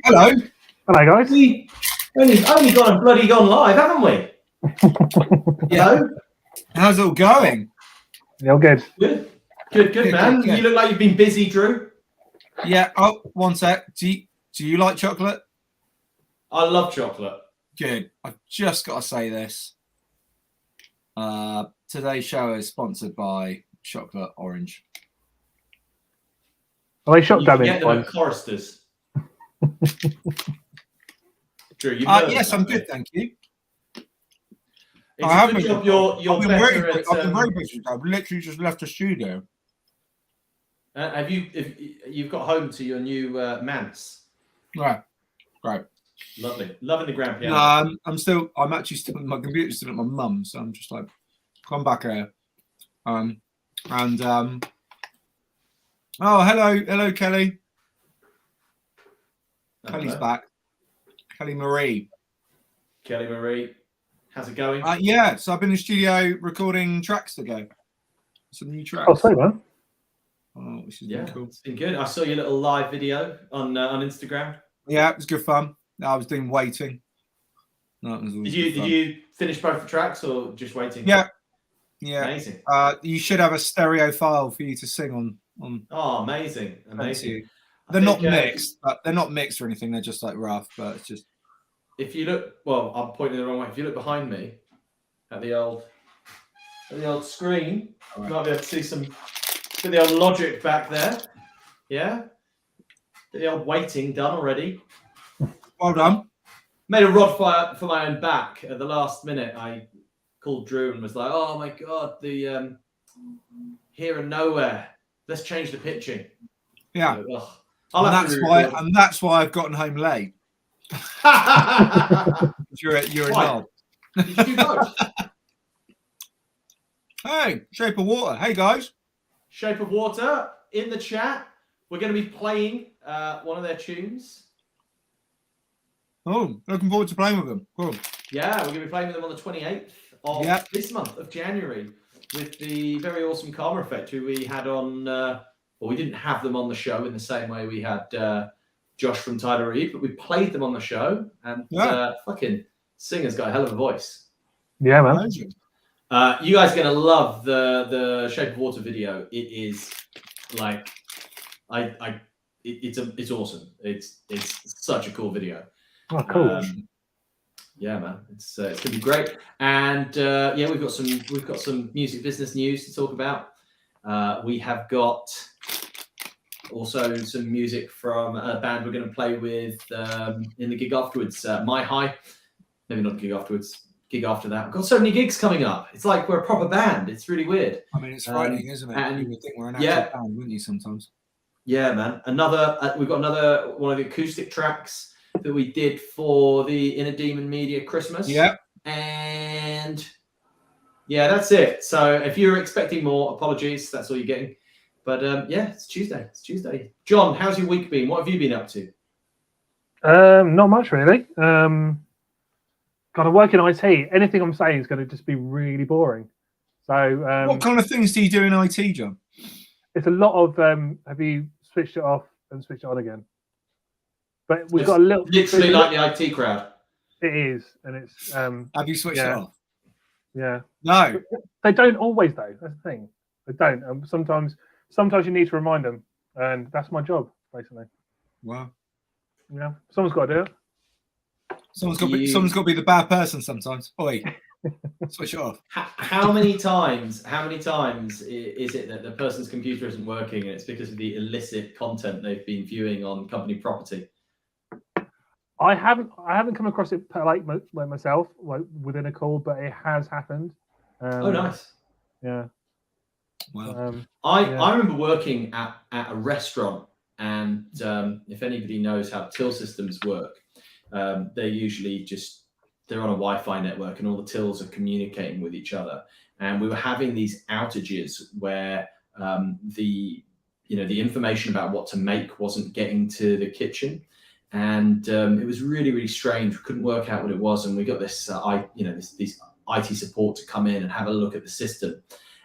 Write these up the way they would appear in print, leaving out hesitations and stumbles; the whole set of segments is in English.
Hello. Hello, guys. We only gone live, haven't we? Hello. How's it all going? Yeah, all good. Good, man. Good. You look like you've been busy, Drew. Yeah. Oh, one sec. Do you like chocolate? I love chocolate. Good. I've just got to say this. Today's show is sponsored by Chocolate Orange. Are they shotgun Get them in? at Choristers. Drew, you know Yes, I'm good, thank you. It's a good job you're I've better been at. very busy. I've literally just left the studio. Have you? If you've got home to your new manse? Right. Lovely, loving the grand piano. I'm actually still. My computer's still at my mum's, so I'm just like, come back here. Oh, hello, Kelly. Kelly's back. Kelly Marie. How's it going? Yeah, so I've been in the studio recording tracks to go. Some new tracks. Oh, sorry, man. Oh, which is cool. It's been good. I saw your little live video on Instagram. Yeah, it was good fun. I was doing waiting. No, did you finish both the tracks or just waiting? Yeah. Amazing. You should have a stereo file for you to sing on. Oh, amazing. They're not mixed, but they're not mixed or anything. They're just like rough, but it's just. If you look, well, I'm pointing the wrong way. If you look behind me at the old screen, you might be able to see some the old Logic back there. Yeah, the old waiting done already. Well done. Made a rod for my own back at the last minute. I called Drew and was like, "Oh my god, the here and nowhere. Let's change the pitching." Yeah, so, and that's why I've gotten home late. You're a knob. Did you do both? Hey, Shape of Water. Hey guys. Shape of Water in the chat. We're going to be playing one of their tunes. Oh, looking forward to playing with them. Cool. Yeah, we're going to be playing with them on the 28th of this month of January with the very awesome Karma Effect, who we had on. Well, we didn't have them on the show in the same way we had Josh from Tyler Reed, but we played them on the show, and fucking singer's got a hell of a voice. Yeah, man. Amazing. You guys are going to love the Shape of Water video. It is like, it's awesome. It's such a cool video. Oh, cool. Yeah, man, it's gonna be great. And we've got some music business news to talk about. We have got also some music from a band we're going to play with in the gig afterwards. My High, maybe not gig afterwards. Gig after that. We've got so many gigs coming up. It's like we're a proper band. It's really weird. I mean, it's frightening, isn't it? And you would think we're an actual band, wouldn't you? Sometimes. Yeah, man. We've got another one of the acoustic tracks that we did for the Inner Demon Media Christmas. Yeah. And yeah, that's it. So if you're expecting more, apologies. That's all you're getting. But it's Tuesday. John, how's your week been? What have you been up to? Not much really. God, I work in IT. Anything I'm saying is going to just be really boring. So, what kind of things do you do in IT, John? It's a lot of have you switched it off and switched it on again? But we've got a little. Literally like the IT crowd. It is, and it's. Have you switched it off? Yeah. No. They don't always though. That's the thing. They don't. Sometimes you need to remind them, and that's my job basically. Wow. Yeah. Someone's got to do it. Someone's got to be the bad person sometimes. Oi, switch it off. How many times is it that the person's computer isn't working and it's because of the illicit content they've been viewing on company property? I haven't come across it like myself, like within a call, but it has happened. Oh, nice. Yeah. Wow. I remember working at a restaurant, and if anybody knows how till systems work, they're usually they're on a Wi-Fi network, and all the tills are communicating with each other. And we were having these outages where the information about what to make wasn't getting to the kitchen, and it was really, really strange. We couldn't work out what it was, and we got this these IT support to come in and have a look at the system.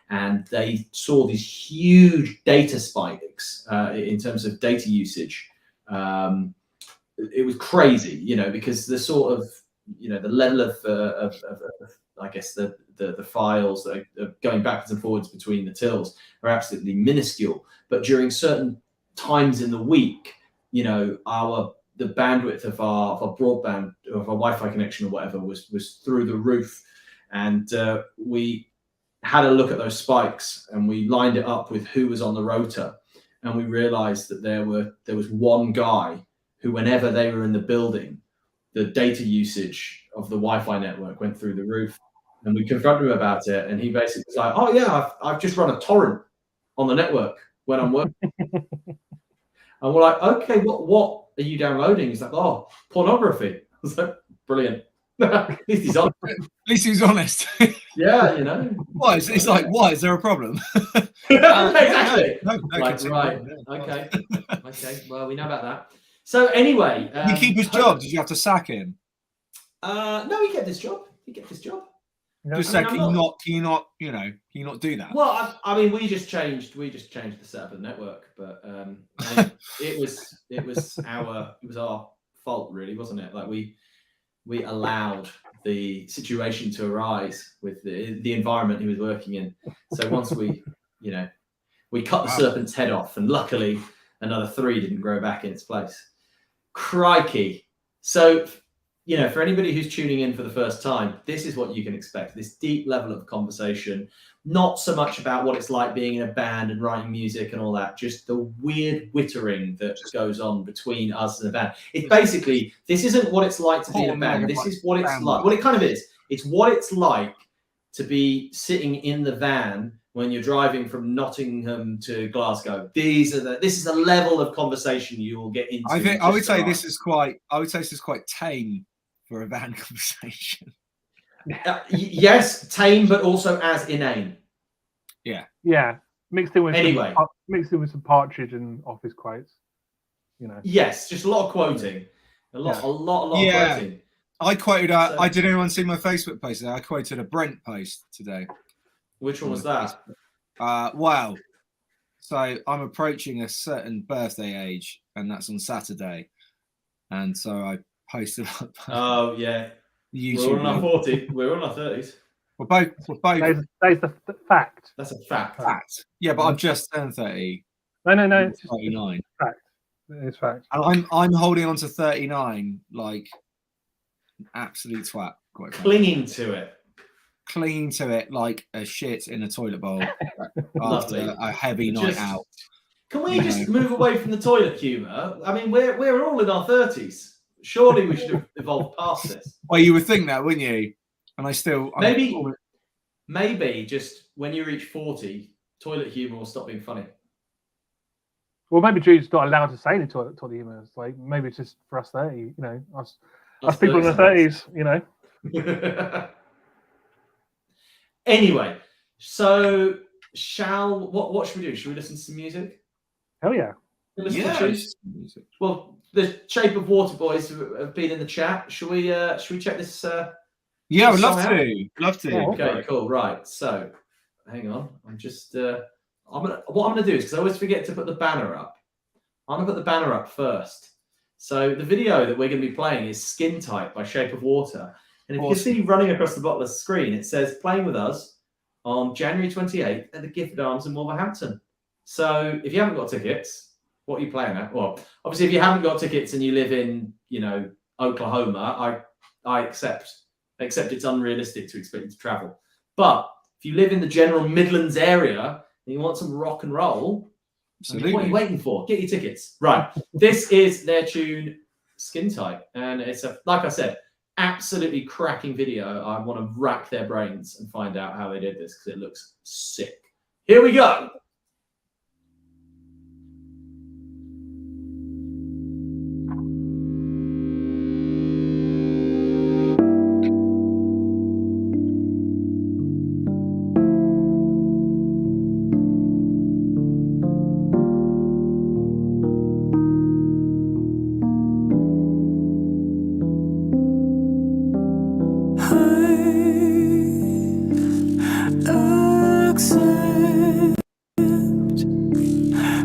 And they saw these huge data spikes in terms of data usage it was crazy, you know, because the sort of, you know, the level of I guess the files that are going backwards and forwards between the tills are absolutely minuscule. But during certain times in the week, you know, the bandwidth of our broadband, of our Wi-Fi connection or whatever was through the roof, and we had a look at those spikes and we lined it up with who was on the rotor, and we realized that there was one guy who, whenever they were in the building, the data usage of the Wi-Fi network went through the roof. And we confronted him about it, and he basically was like, "Oh yeah, I've just run a torrent on the network when I'm working." And we're like, "Okay, what are you downloading?" He's like, "Oh, pornography." I was like, "Brilliant." At least he's honest. At least he's honest. Yeah, you know. Why? It's like, why? Is there a problem? Exactly. No, Like, right. Okay. Okay. Well, we know about that. So anyway, Did he keep his job? Did you have to sack him? No, he kept his job. He kept his job. Just I say, mean, can you not do that? Well, I mean, we just changed the setup of the network, but I mean, it was our fault, really, wasn't it? Like we allowed the situation to arise with the environment he was working in. So once we cut the serpent's head off, and luckily another 3 didn't grow back in its place. Crikey! So, you know, for anybody who's tuning in for the first time, this is what you can expect. This deep level of conversation, not so much about what it's like being in a band and writing music and all that, just the weird wittering that goes on between us and the band. It's basically, this isn't what it's like to be in a band. This is what it's like. Well, it kind of is. It's what it's like to be sitting in the van when you're driving from Nottingham to Glasgow. This is the level of conversation you will get into. I would say this is quite tame for a van conversation. Yes, tame, but also as inane. Yeah. Mixed in with some Partridge and Office quotes. You know. Yes, just a lot of quoting. A lot of quoting. I quoted. Did anyone see my Facebook post today? I quoted a Brent post today. Which one was that? Wow. So I'm approaching a certain birthday age, and that's on Saturday. And so I posted up. Oh yeah. YouTube. We're on our 40. We're on our 30s. We're both. That's the fact. That's a fact. Yeah, but I've just turned 30. No. It's 39. Fact. It's fact. And I'm holding on to 39 like an absolute twat. Clinging to it like a shit in a toilet bowl after a heavy night out. Can we just move away from the toilet humour? I mean, we're all in our 30s. Surely we should have evolved past this. Well, you would think that, wouldn't you? And maybe just when you reach 40, toilet humour will stop being funny. Well, maybe Jude's not allowed to say any toilet humour. It's like, maybe it's just for us 30, you know, us people in the 30s, you know. Anyway, so what should we do? Should we listen to some music? Hell yeah. Music. Well, the Shape of Water boys have been in the chat. Should we check this? Yeah, I would love to. Oh, okay, cool. Right. So, hang on. I'm just. What I'm gonna do is, because I always forget to put the banner up. I'm gonna put the banner up first. So the video that we're gonna be playing is "Skin Tight" by Shape of Water, and if you can see running across the bottom of the screen, it says "Playing with us on January 28th at the Gifford Arms in Wolverhampton." So if you haven't got tickets, what are you playing at? Well, obviously, if you haven't got tickets and you live in, you know, Oklahoma, I accept it's unrealistic to expect you to travel. But if you live in the general Midlands area and you want some rock and roll, absolutely. What are you waiting for? Get your tickets. Right. This is their tune, Skin Tight. And it's like I said, absolutely cracking video. I want to rack their brains and find out how they did this because it looks sick. Here we go.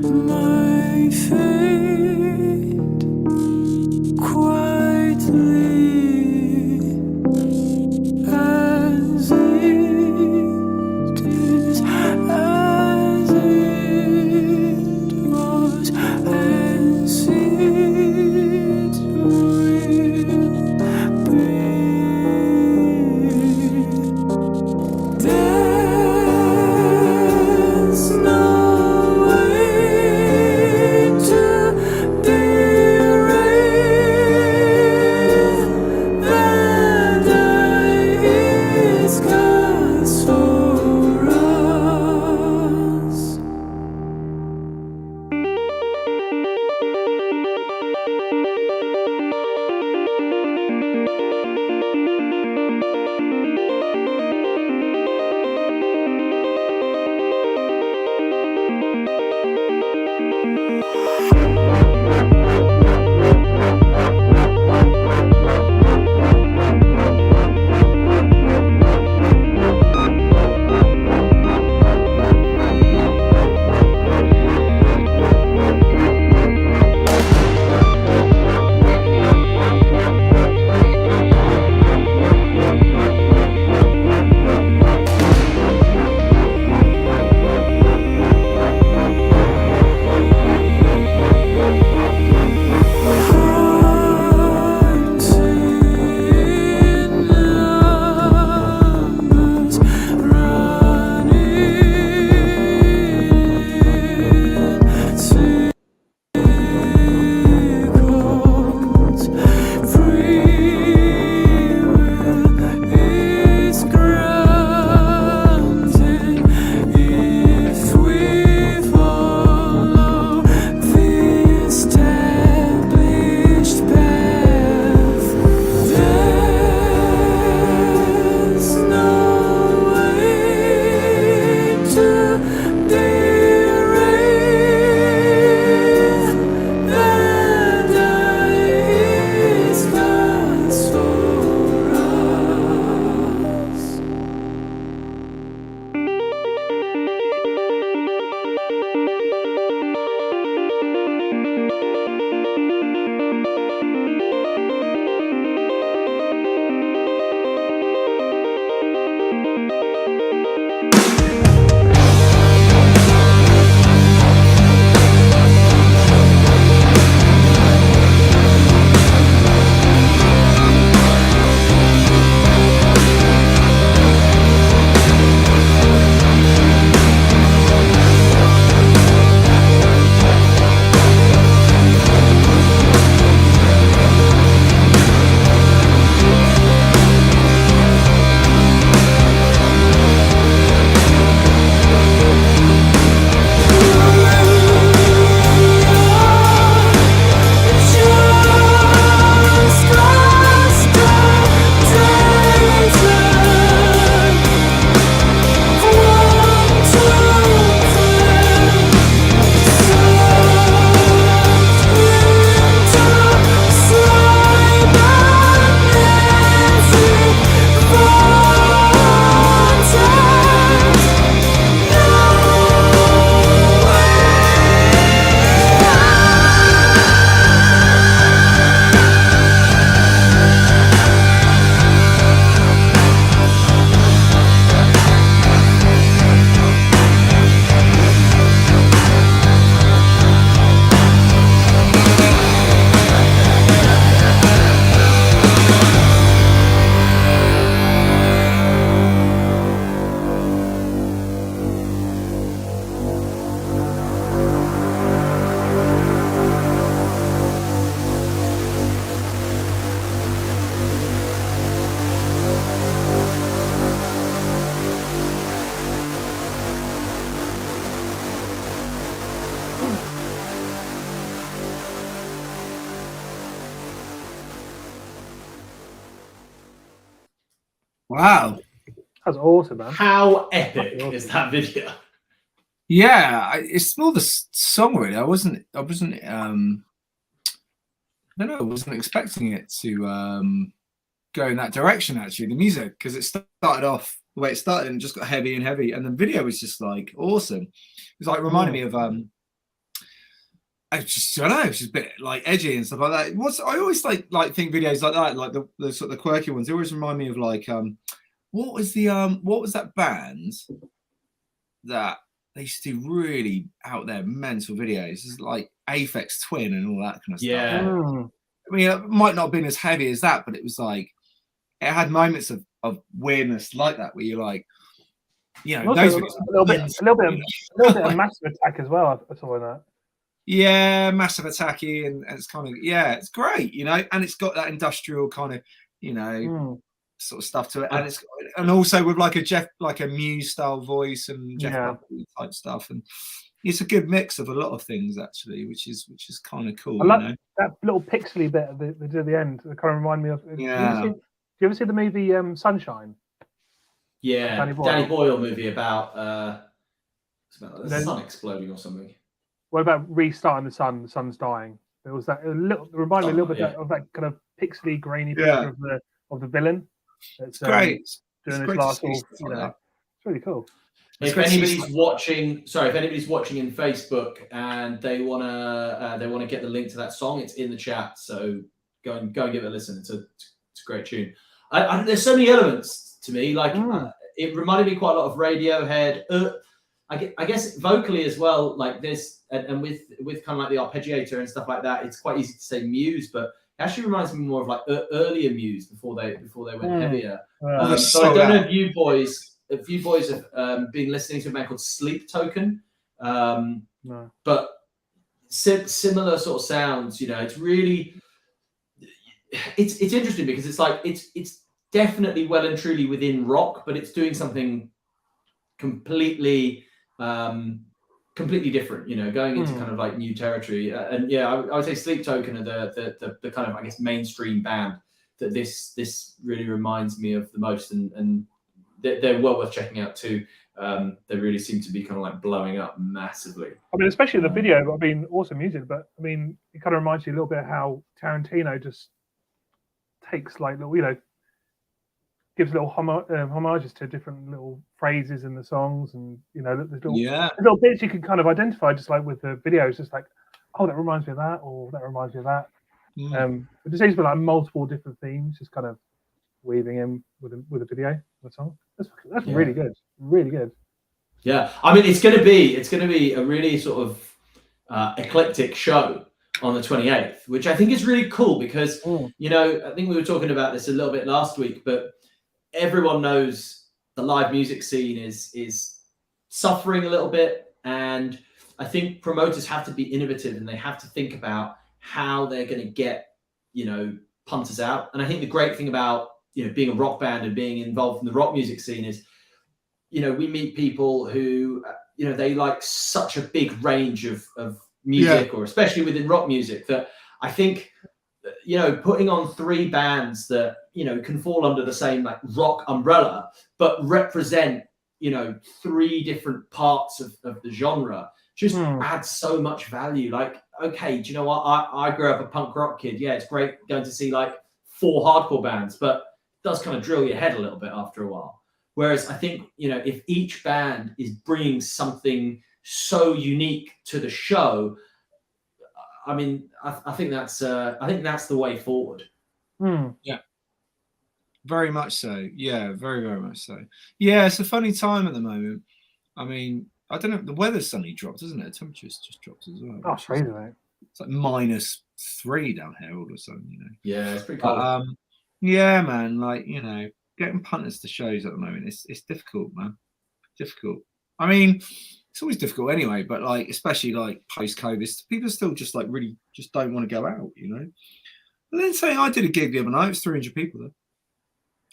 My fate Wow. That's awesome, man. How epic That's awesome. is that video? Yeah, it's more the song really. I wasn't I don't know, I wasn't expecting it to go in that direction actually, the music, because it started off the way it started and just got heavy and heavy, and the video was just like awesome. It was like reminded me of I don't know, it's just a bit like edgy and stuff like that. I always like think videos like that, like the sort of the quirky ones, they always remind me of like what was that band that they used to do really out there mental videos? It's like Aphex Twin and all that kind of stuff. Yeah. I mean, it might not have been as heavy as that, but it was like it had moments of weirdness like that where you're like, you know, Also, those a little bit of Massive Attack as well. I saw in that. Yeah, Massive Attacky, and it's kind of, yeah, it's great, you know, and it's got that industrial kind of, you know, sort of stuff to it, and and also with like a Muse style voice and Jeff Buckley type stuff, and it's a good mix of a lot of things actually, which is kind of cool. I like you know? that little pixely bit they did at the end. It kind of remind me of. Yeah. Do you ever see the movie Sunshine? Yeah, Danny Boyle movie about the sun exploding or something. What about restarting the sun? The sun's dying. It was that. It reminded me a little bit of that kind of pixely, grainy picture of the villain. It's great. Doing this last, you know, it's really cool. If anybody's watching in Facebook and they wanna get the link to that song, it's in the chat. So go and give it a listen. It's a great tune. There's so many elements to me. Like it reminded me quite a lot of Radiohead. I guess vocally as well. Like this, and with kind of like the arpeggiator and stuff like that, it's quite easy to say Muse, but it actually reminds me more of like earlier Muse before they went heavier. So I don't know if you boys have been listening to a band called Sleep Token, no. But similar sort of sounds. You know, it's really it's interesting because it's like it's definitely well and truly within rock, but it's doing something completely different, you know, going into kind of like new territory. And yeah, I would say Sleep Token are the kind of, I guess, mainstream band that this really reminds me of the most, and they're well worth checking out too. They really seem to be kind of like blowing up massively. I mean, especially the video. I mean, awesome music, but I mean, it kind of reminds you a little bit how Tarantino just takes like little, you know, gives little homages to different little phrases in the songs, and you know, there's little bits you can kind of identify, just like with the videos, just like, oh, that reminds me of that, or that reminds me of that. It just seems to be like multiple different themes, just kind of weaving in with a video, the song. That's really good, really good. Yeah, I mean, it's going to be a really sort of eclectic show on the 28th, which I think is really cool because you know, I think we were talking about this a little bit last week, but everyone knows the live music scene is suffering a little bit, and I think promoters have to be innovative and they have to think about how they're going to get, you know, punters out. And I think the great thing about, you know, being a rock band and being involved in the rock music scene is, you know, we meet people who, you know, they like such a big range of music, or especially within rock music, that I think, you know, putting on 3 bands that, you know, can fall under the same like rock umbrella, but represent, you know, 3 different parts of the genre just adds so much value. Like, okay, do you know what? I grew up a punk rock kid. Yeah, it's great going to see like 4 hardcore bands, but it does kind of drill your head a little bit after a while. Whereas I think, you know, if each band is bringing something so unique to the show, I mean, I think that's the way forward. Yeah, very much so. Yeah, very, very much so. Yeah, it's a funny time at the moment. I mean, I don't know. The weather's suddenly dropped, isn't it? The temperature's just dropped as well. Oh, crazy, mate. It's like -3 down here all of a sudden, you know. Yeah, it's pretty cold. Yeah, man. Like, you know, getting punters to shows at the moment, it's difficult, man. Difficult. I mean, it's always difficult anyway, but like, especially like post-COVID, people still just like really just don't want to go out, you know. And then saying I did a gig the other night, it was 300 people there.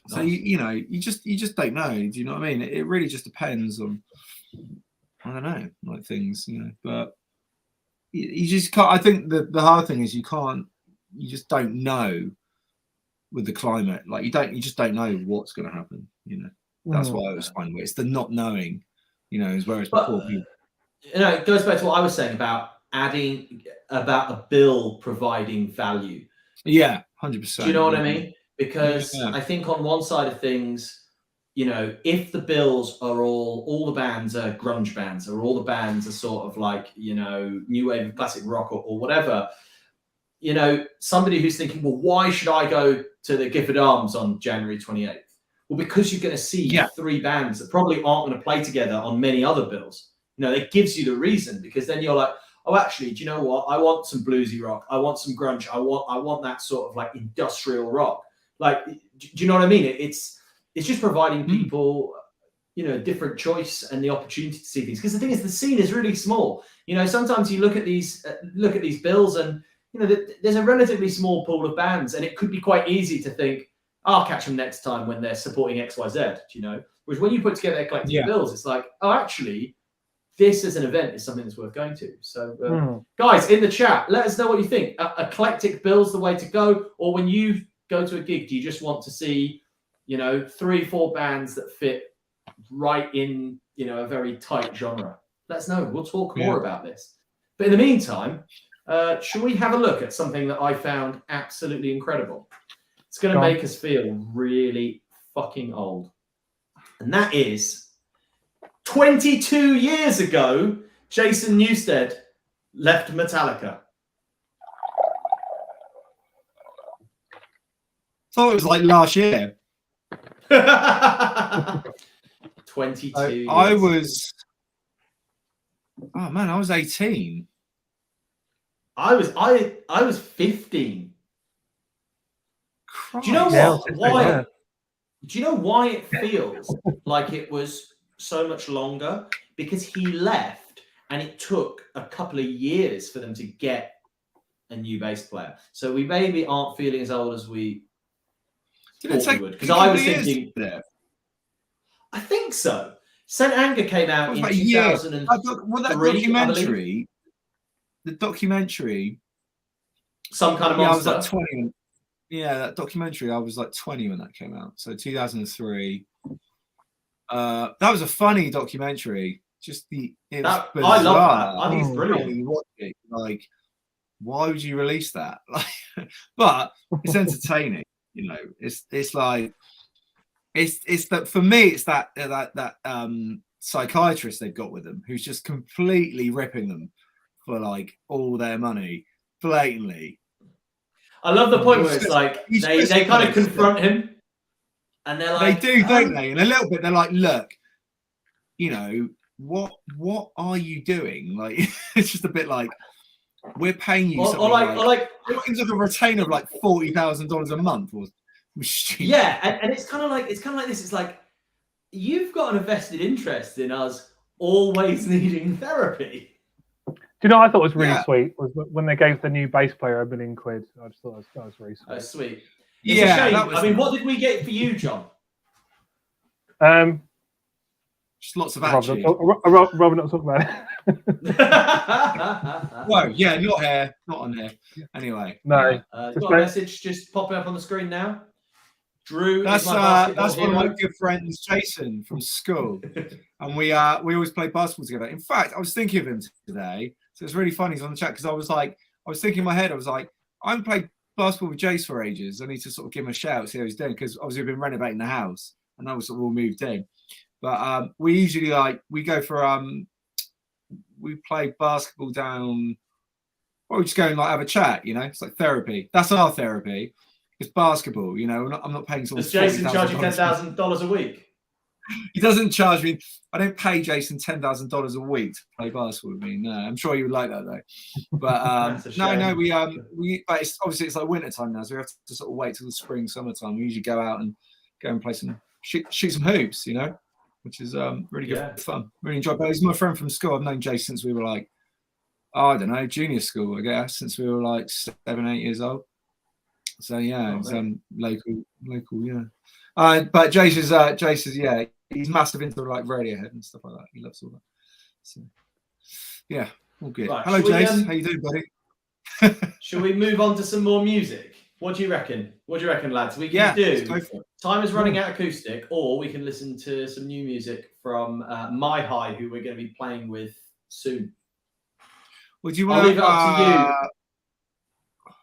So you know, you just don't know. Do you know what I mean? It really just depends on, I don't know, like things, you know. But you just can't. I think the hard thing is you just don't know with the climate. Like you just don't know what's going to happen. You know, that's why I was finding it. It's the not knowing, you know, as whereas But, before people. you know, it goes back to what I was saying about adding about a bill providing value. Yeah, 100%. Do you know what I mean? Because I think on one side of things, you know, if the bills are all the bands are grunge bands, or all the bands are sort of like, you know, new wave of classic rock or whatever, you know, somebody who's thinking, well, why should I go to the Gifford Arms on January 28th? Well, because you're going to see 3 bands that probably aren't going to play together on many other bills. You know, it gives you the reason, because then you're like, oh, actually, do you know what? I want some bluesy rock. I want some grunge. I want that sort of like industrial rock. Like, do you know what I mean? It's just providing people, you know, different choice and the opportunity to see things. Because the thing is, the scene is really small. You know, sometimes you look at these bills, and you know, there's a relatively small pool of bands, and it could be quite easy to think, I'll catch them next time when they're supporting XYZ. Do you know? Whereas when you put together eclectic bills, it's like, oh, actually, this as an event is something that's worth going to. So, guys, in the chat, let us know what you think. Eclectic bills the way to go, or when you go to a gig, do you just want to see, you know, 3-4 bands that fit right in, you know, a very tight genre? Let us know. We'll talk more about this. But in the meantime, should we have a look at something that I found absolutely incredible? It's going to make us feel really fucking old. And that is 22 years ago, Jason Newsted left Metallica. Thought it was like last year. 22 years. I was 18. I was 15. Christ. Do you know what? Why? Do you know why it feels like it was so much longer? Because he left, and it took a couple of years for them to get a new bass player. So we maybe aren't feeling as old as we thought we would. Because I was thinking, I think so. St. Anger came out in 2003. Well, that documentary, the documentary, Some Kind of Monster. I was like 20. Yeah, that documentary, I was like 20 when that came out. So 2003. That was a funny documentary. Just I love that. I think it's brilliant. Like, why would you release that? Like, but it's entertaining. You know, it's like it's that for me. It's that psychiatrist they've got with them, who's just completely ripping them for like all their money, blatantly. I love the point where it's like they kind of confront him, and they're like, they do, don't they? And a little bit, they're like, look, you know, what are you doing? Like, it's just a bit like, we're paying you something like a retainer of like $40,000 a month, or yeah, and it's kind of like this. It's like, you've got an vested interest in us always needing therapy. Do you know what I thought was really sweet was when they gave the new bass player £1 million. I just thought that was really sweet. Oh, sweet. It's a shame. I mean, what did we get for you, John? Just lots of attitude. Robert not talking about it. Well, yeah, not here, not on here. Anyway, no. Got a message just popping up on the screen now. Drew, that's one of my good friends, Jason, from school, and we always play basketball together. In fact, I was thinking of him today, so it's really funny. He's on the chat because I was thinking in my head, I was like, I haven't played basketball with Jace for ages. I need to sort of give him a shout, see how he's doing, because obviously we've been renovating the house, and now we're sort of all moved in. But we usually we go for we play basketball down. Or we just go and like have a chat, you know. It's like therapy. That's our therapy. It's basketball, you know. I'm not paying someone. Does Jason charge you $10,000 a week? He doesn't charge me. I don't pay Jason $10,000 a week to play basketball with me. No, I'm sure he would like that though. But no, we. But it's like winter time now, so we have to sort of wait till the spring, summertime. We usually go out and play shoot some hoops, you know, which is really good fun. Really enjoy. But he's my friend from school. I've known Jason since we were like, I don't know, junior school, I guess, since we were like 7, 8 years old. So yeah, it's local, yeah. But Jace is yeah, he's massive into like Radiohead and stuff like that. He loves all that. So yeah, all good. Right, hello, Jace. How you doing, buddy? Shall we move on to some more music? What do you reckon? What do you reckon, lads? We can Yeah, do let's go for it. Time Is Running Out acoustic, or we can listen to some new music from My High, who we're going to be playing with soon. Would you I'll want leave it up to you.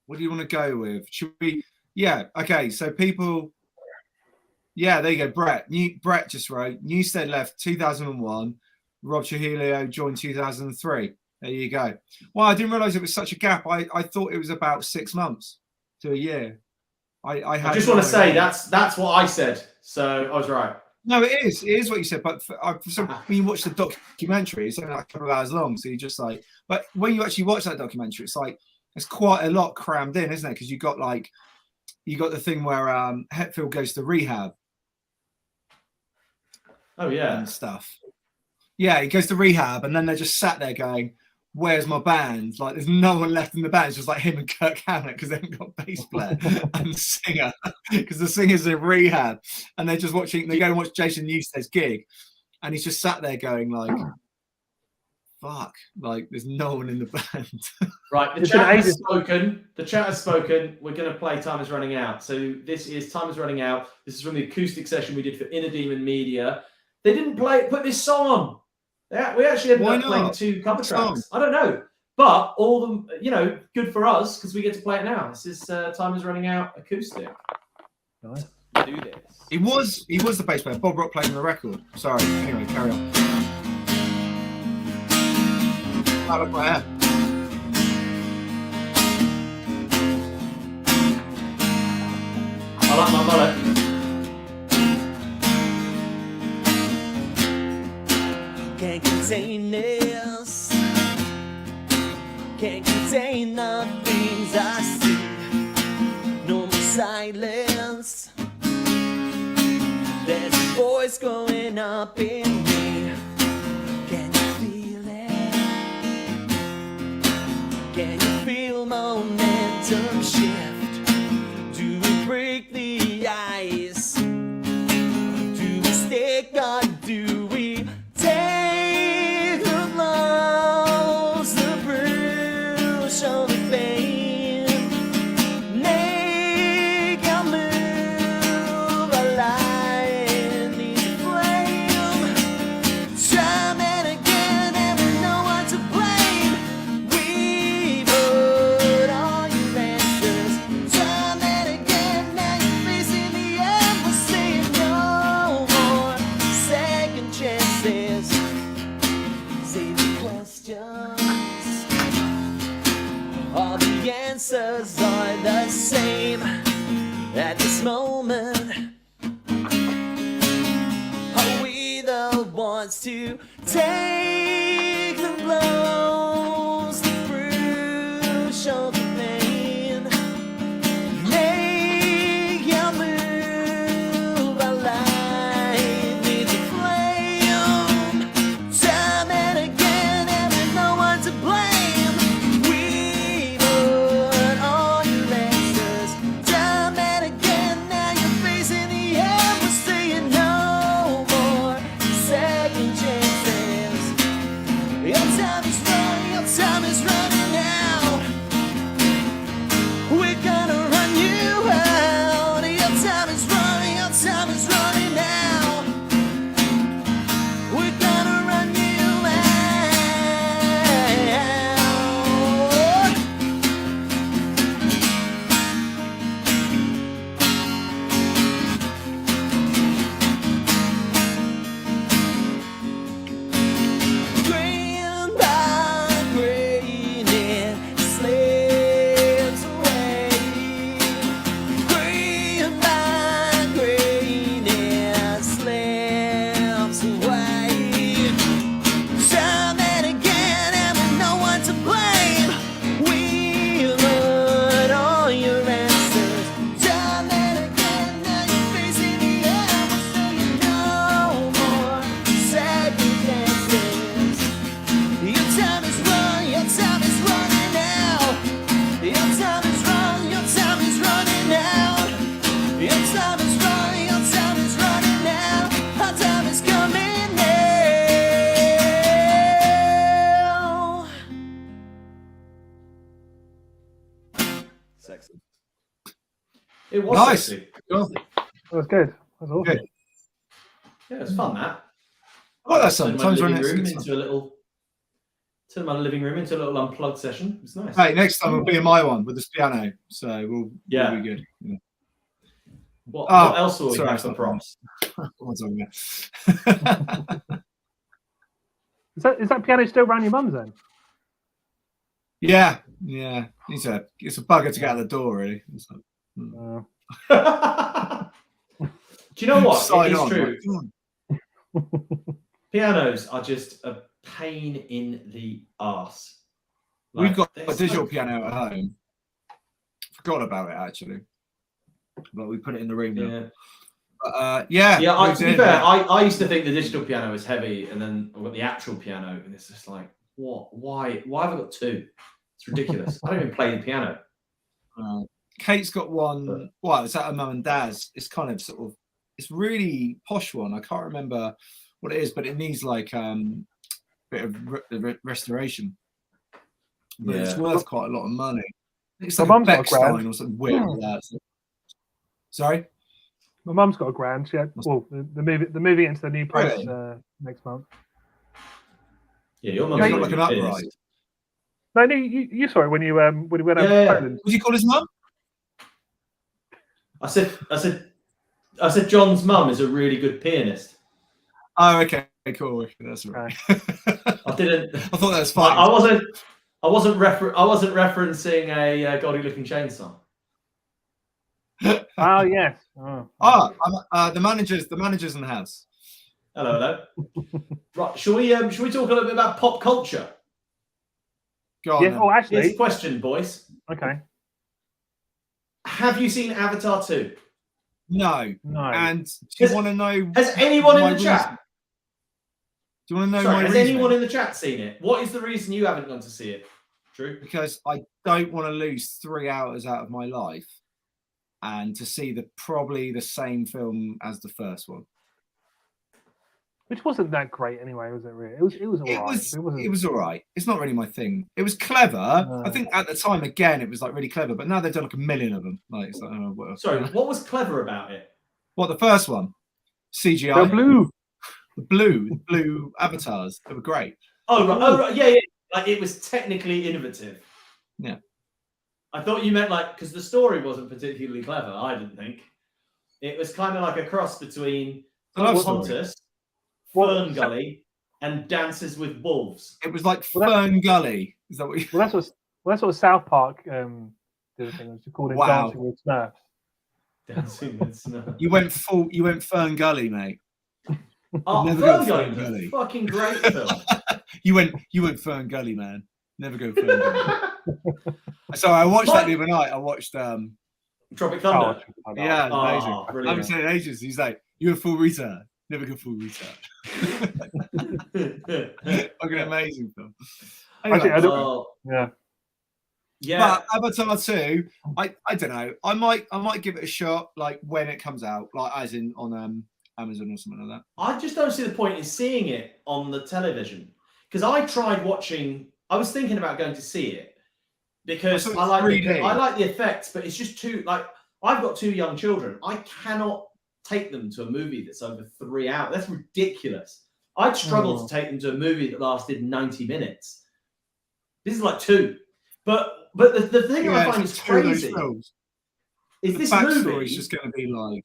What do you want to go with? Should we? Yeah. Okay. So people. Yeah, there you go. Brett just wrote. Newstead left 2001. Rob Trujillo joined 2003. There you go. Well, I didn't realize it was such a gap. I thought it was about 6 months to a year. I just want to say that's what I said. So I was right. No, it is. It is what you said. But when you watch the documentary, it's only like a couple of hours long. So you just like. But when you actually watch that documentary, it's like it's quite a lot crammed in, isn't it? Because you got the thing where Hetfield goes to rehab. Oh yeah, and stuff. Yeah, he goes to rehab, and then they're just sat there going, "Where's my band?" Like, there's no one left in the band. It's just like him and Kirk Hammett because they haven't got bass player and singer because the singer's in rehab, and they're just watching. They go and watch Jason Newsted's gig, and he's just sat there going like, "Fuck!" Like, there's no one in the band. Right, the chat has spoken. The chat has spoken. We're going to play Time Is Running Out. So this is Time Is Running Out. This is from the acoustic session we did for Inner Demon Media. They didn't put this song on. We actually ended up playing 2 cover tracks. I don't know. But all of them, you know, good for us because we get to play it now. This is Time Is Running Out acoustic. Nice. Do this. He was the bass player. Bob Rock played on the record. Sorry. Anyway, carry on. I look my hair. I like my mullet. Can't contain this. Can't contain the things I see. No more silence. There's a voice growing up in me. Can you feel it? Can you feel momentum shift? Do we break the ice? Do we stick or do we take the blows, the bruise, show the pain? Make your move alive, need to flame. Time and again, and we know what to blame. We put all your answers. Time and again, now you're facing the end. We're saying no more second chances. Save the questions. All the answers are the same at this moment. Are we the ones to take the blows, the bruise, show the pain? Make your move alive, need to flame. Time and again, and we know what to blame. We put all your answers. Time and again, now you're facing the end. We're saying no more second chances. It was Nice. sexy. Cool. That was good. That was awesome. Good. Yeah, it's fun, that. I like that Turned sometimes my when living it's room good into a little. Turned my living room into a little unplugged session. It's nice. Hey, next time will be in my one with this piano, so we'll be good. Yeah. What Oh, else will we sorry, have it's for not props? What's on there? Is that piano still around your mum's then? Yeah. It's a bugger to get out the door, really. It's like, Do you know what? Sign It is on, true. like, Pianos are just a pain in the arse. We've got they're a digital so- piano at home. Forgot about it actually, but we put it in the room now. Yeah. Yeah. To be fair, I used to think the digital piano was heavy, and then I've got the actual piano, and it's just like, what? Why have I got two? It's ridiculous. I don't even play the piano. Kate's got one. Well, it's at her mum and dad's. It's kind of sort of, it's really posh one. I can't remember what it is, but it needs like bit of restoration. But it's worth quite a lot of money. It's like a Beckstein or something weird like that. So. Sorry. My mum's got a grand. She had, well, the movie into the new place next month. Yeah, your mum's got like an upright. No, you saw it when you went over to Poland. What do you call his mum? I said John's mum is a really good pianist. Oh, okay, cool. That's right. I thought that was fine. I wasn't referencing a Goldie Looking Chain song. Oh yes. The managers in the house. Hello. Right, shall we talk a little bit about pop culture? Go on. Yeah. Oh, actually. Here's a question, boys. Okay. Have you seen Avatar 2? No. No. And do you want to know? Has anyone in the chat? Do you want to know Sorry, my has reasoning? anyone in the chat seen it? What is the reason you haven't gone to see it? Drew? Because I don't want to lose 3 hours out of my life and to see probably the same film as the first one. Which wasn't that great anyway, was it? Really, it was alright. It was all right. It's not really my thing. It was clever. I think at the time, again, it was like really clever. But now they've done like 1 million of them. Like, it's like, oh, what Sorry, what was clever about it? What, the first one? CGI. The blue avatars. They were great. Oh right, yeah. Like it was technically innovative. Yeah. I thought you meant like because the story wasn't particularly clever. I didn't think it was kind of like a cross between Pocahontas, Fern Gully, and Dances with Wolves. It was like Fern Gully. Is that what you? Well, that's what South Park did. A thing. It was called it Dancing with Smurfs. Dancing with Smurfs. You went Fern Gully, mate. Oh, Never Fern go Gully Fern Gully. Fucking great film. You went Fern Gully, man. Never go Fern Gully. So I watched that the other night. I watched Tropic Thunder. Yeah, amazing. I Brilliant. haven't seen it in ages. He's like, you're a full retard. Never go full retard. Fucking amazing film. Anyway, Actually, I don't. Yeah. But Avatar 2, I don't know. I might give it a shot, like when it comes out, like as in on Amazon or something like that. I just don't see the point in seeing it on the television because I tried watching. I was thinking about going to see it because I like the effects, but it's just too like I've got 2 young children. I cannot take them to a movie that's over 3 hours. That's ridiculous. I'd struggle to take them to a movie that lasted 90 minutes. This is like 2. But the thing I find is crazy is this movie is just going to be like.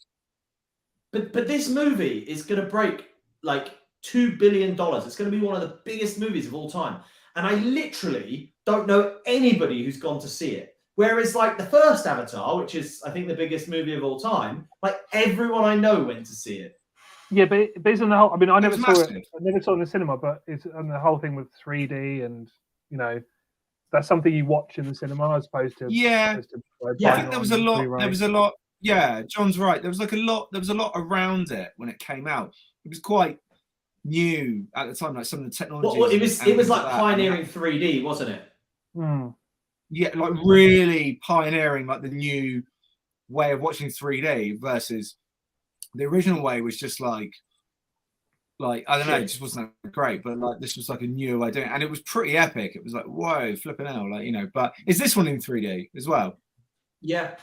But this movie is going to break like $2 billion. It's going to be one of the biggest movies of all time. And I literally don't know anybody who's gone to see it. Whereas like the first Avatar, which is I think the biggest movie of all time, like everyone I know went to see it. Yeah, but based on the whole, I mean, I never saw it. I never saw it in the cinema, but it's on the whole thing with 3D and that's something you watch in the cinema as opposed to I think there was a lot. Yeah, John's right. There was a lot around it when it came out. It was quite new at the time, like some of the technology. Well, it was like pioneering 3D, wasn't it? Yeah, like really pioneering like the new way of watching 3D versus the original way was just like I don't know, it just wasn't that great, but like this was like a new way of doing it, and it was pretty epic. It was like, whoa, flipping out, like but is this one in 3D as well? Yeah.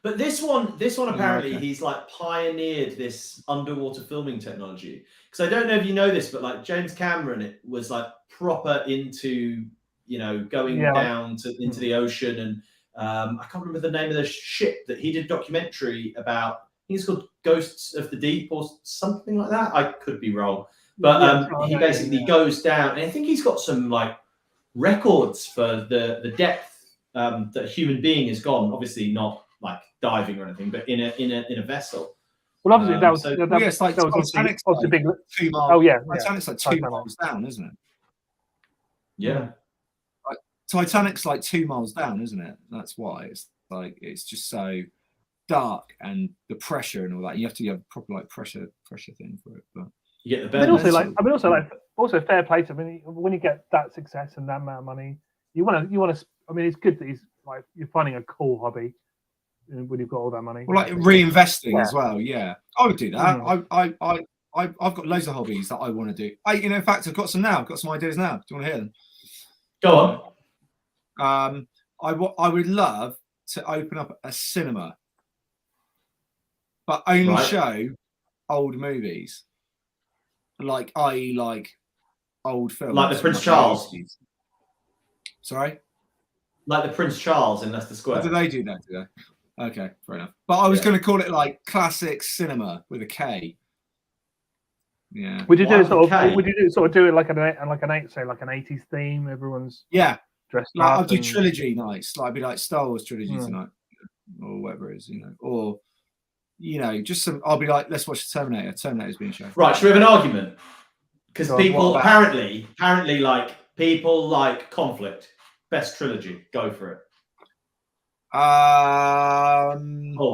But this one apparently okay. he's like pioneered this underwater filming technology. Because I don't know if you know this, but like James Cameron, it was like proper into going down into the ocean, and I can't remember the name of the ship that he did a documentary about. I think it's called Ghosts of the Deep or something like that. I could be wrong, but he basically goes down, and I think he's got some like records for the depth that a human being has gone. Obviously not like diving or anything, but in a vessel. Well, obviously that was it's like that was Titanic's obviously like big. 2 miles. Oh yeah, Titanic's like 2 miles down, isn't it? Yeah. Like, Titanic's like 2 miles down, isn't it? That's why it's just so dark, and the pressure and all that. You have to have proper like pressure thing for it. But you get the benefit. Also fair play to him. I mean, when you get that success and that amount of money, you want to. I mean, it's good that he's like you're finding a cool hobby when you've got all that money. Well, like reinvesting as well. Yeah, I would do that. I've got loads of hobbies that I want to do. In fact, I've got some now. I've got some ideas now. Do you want to hear them? Go on. I would love to open up a cinema, but only show old movies, like old films, like the Prince Charles. Sorry, like the Prince Charles in Leicester Square. Do they do that? Do they? Okay, fair enough. But I was going to call it like classic cinema with a K. Yeah. Would you do it like an 80s theme? Everyone's dressed up. I'll do trilogy nights. Like, it'd be like Star Wars trilogy tonight, or whatever it is, or just some. I'll be like, let's watch Terminator. Terminator's being shown. Right, should we have an argument? Because people apparently like people like conflict. Best trilogy, go for it. Oh,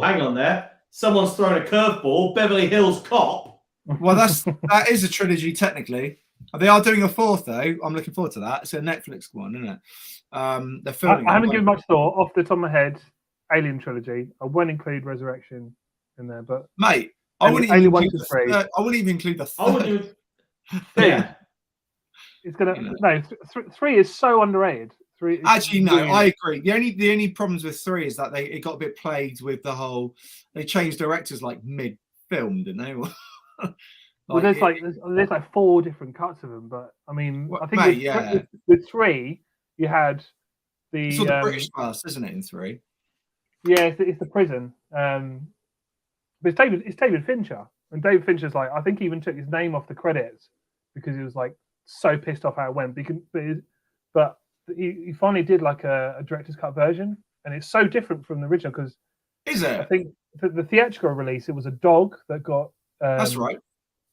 hang on there. Someone's thrown a curveball. Beverly Hills Cop. Well, that is a trilogy technically. They are doing a fourth though. I'm looking forward to that. It's a Netflix one, isn't it? They're filming. I haven't given much thought off the top of my head. Alien trilogy. I won't include Resurrection in there, but mate, I wouldn't even include the third. Yeah. It's gonna three is so underrated. Actually, no, I agree. The only problems with 3 is that it got a bit plagued with the whole. They changed directors like mid-film, didn't they? Well, there's like 4 different cuts of them, but I mean, I think with 3 you had the British class, isn't it? In 3, yeah, it's the prison. But it's David Fincher, and David Fincher's like, I think he even took his name off the credits because he was like so pissed off how it went. But he finally did like a director's cut version, and it's so different from the original because is it? I think the theatrical release, it was a dog that got that's right,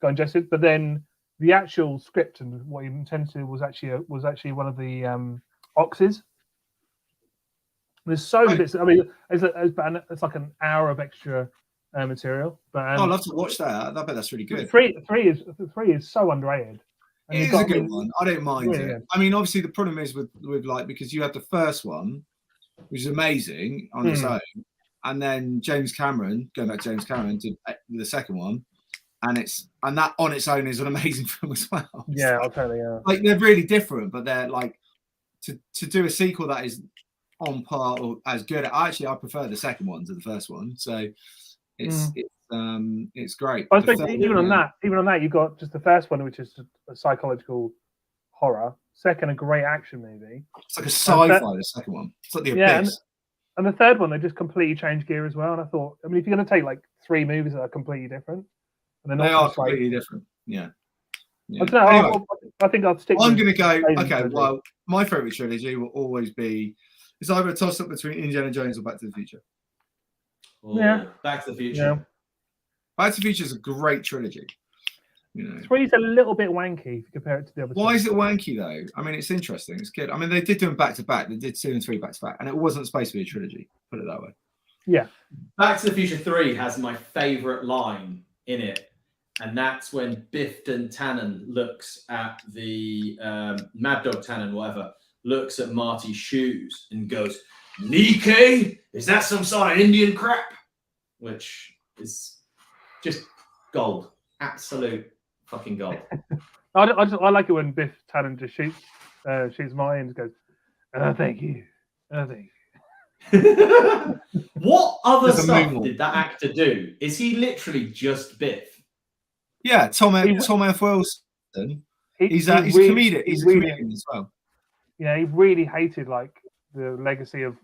got ingested, but then the actual script and what he intended was actually one of the oxes. There's so many bits. I mean, it's like an hour of extra material. But I'd love to watch that. I bet that's really good. Three is so underrated. And it is a good one. I don't mind it. I mean, obviously the problem is with like, because you had the first one, which is amazing on its own, and then James Cameron did the second one, and that on its own is an amazing film as well. Yeah, I'll tell you. Like, they're really different, but they're like to do a sequel that is on par or as good. Actually, I prefer the second one to the first one. So it's great. I suppose even on that, you got just the first one, which is a psychological horror. Second, a great action movie. It's like a sci-fi. The second one, it's like the Abyss. And the third one, they just completely changed gear as well. And I thought, I mean, if you're going to take like 3 movies that are completely different, and they are completely different. Yeah. I don't know. Anyway, I think I'll stick. I'm going to go. Okay. Well, my favorite trilogy will always be. It's either a toss-up between Indiana Jones or Back to the Future. Yeah. Back to the Future. Yeah. Back to the Future is a great trilogy. 3's a little bit wanky if you compare it to the other. Why is it wanky though? I mean, it's interesting. It's good. I mean, they did do them back to back. They did 2 and 3 back to back, and it wasn't supposed to be a trilogy. Put it that way. Yeah. Back to the Future 3 has my favourite line in it, and that's when Biff Tannen looks at the Mad Dog Tannen, whatever, looks at Marty's shoes and goes, "Nikkei, is that some sort of Indian crap?" Which is just gold, absolute fucking gold. I like it when Biff Tannen just shoots Marty and just goes, "Oh, thank you, oh, thank you." What other There's a stuff moonwalk. did that actor do? Is he literally just Biff? Yeah, Tom He- F. Wilson. He's he a really- comedian. he He's a really- comedian as well. Yeah, he really hated like the legacy of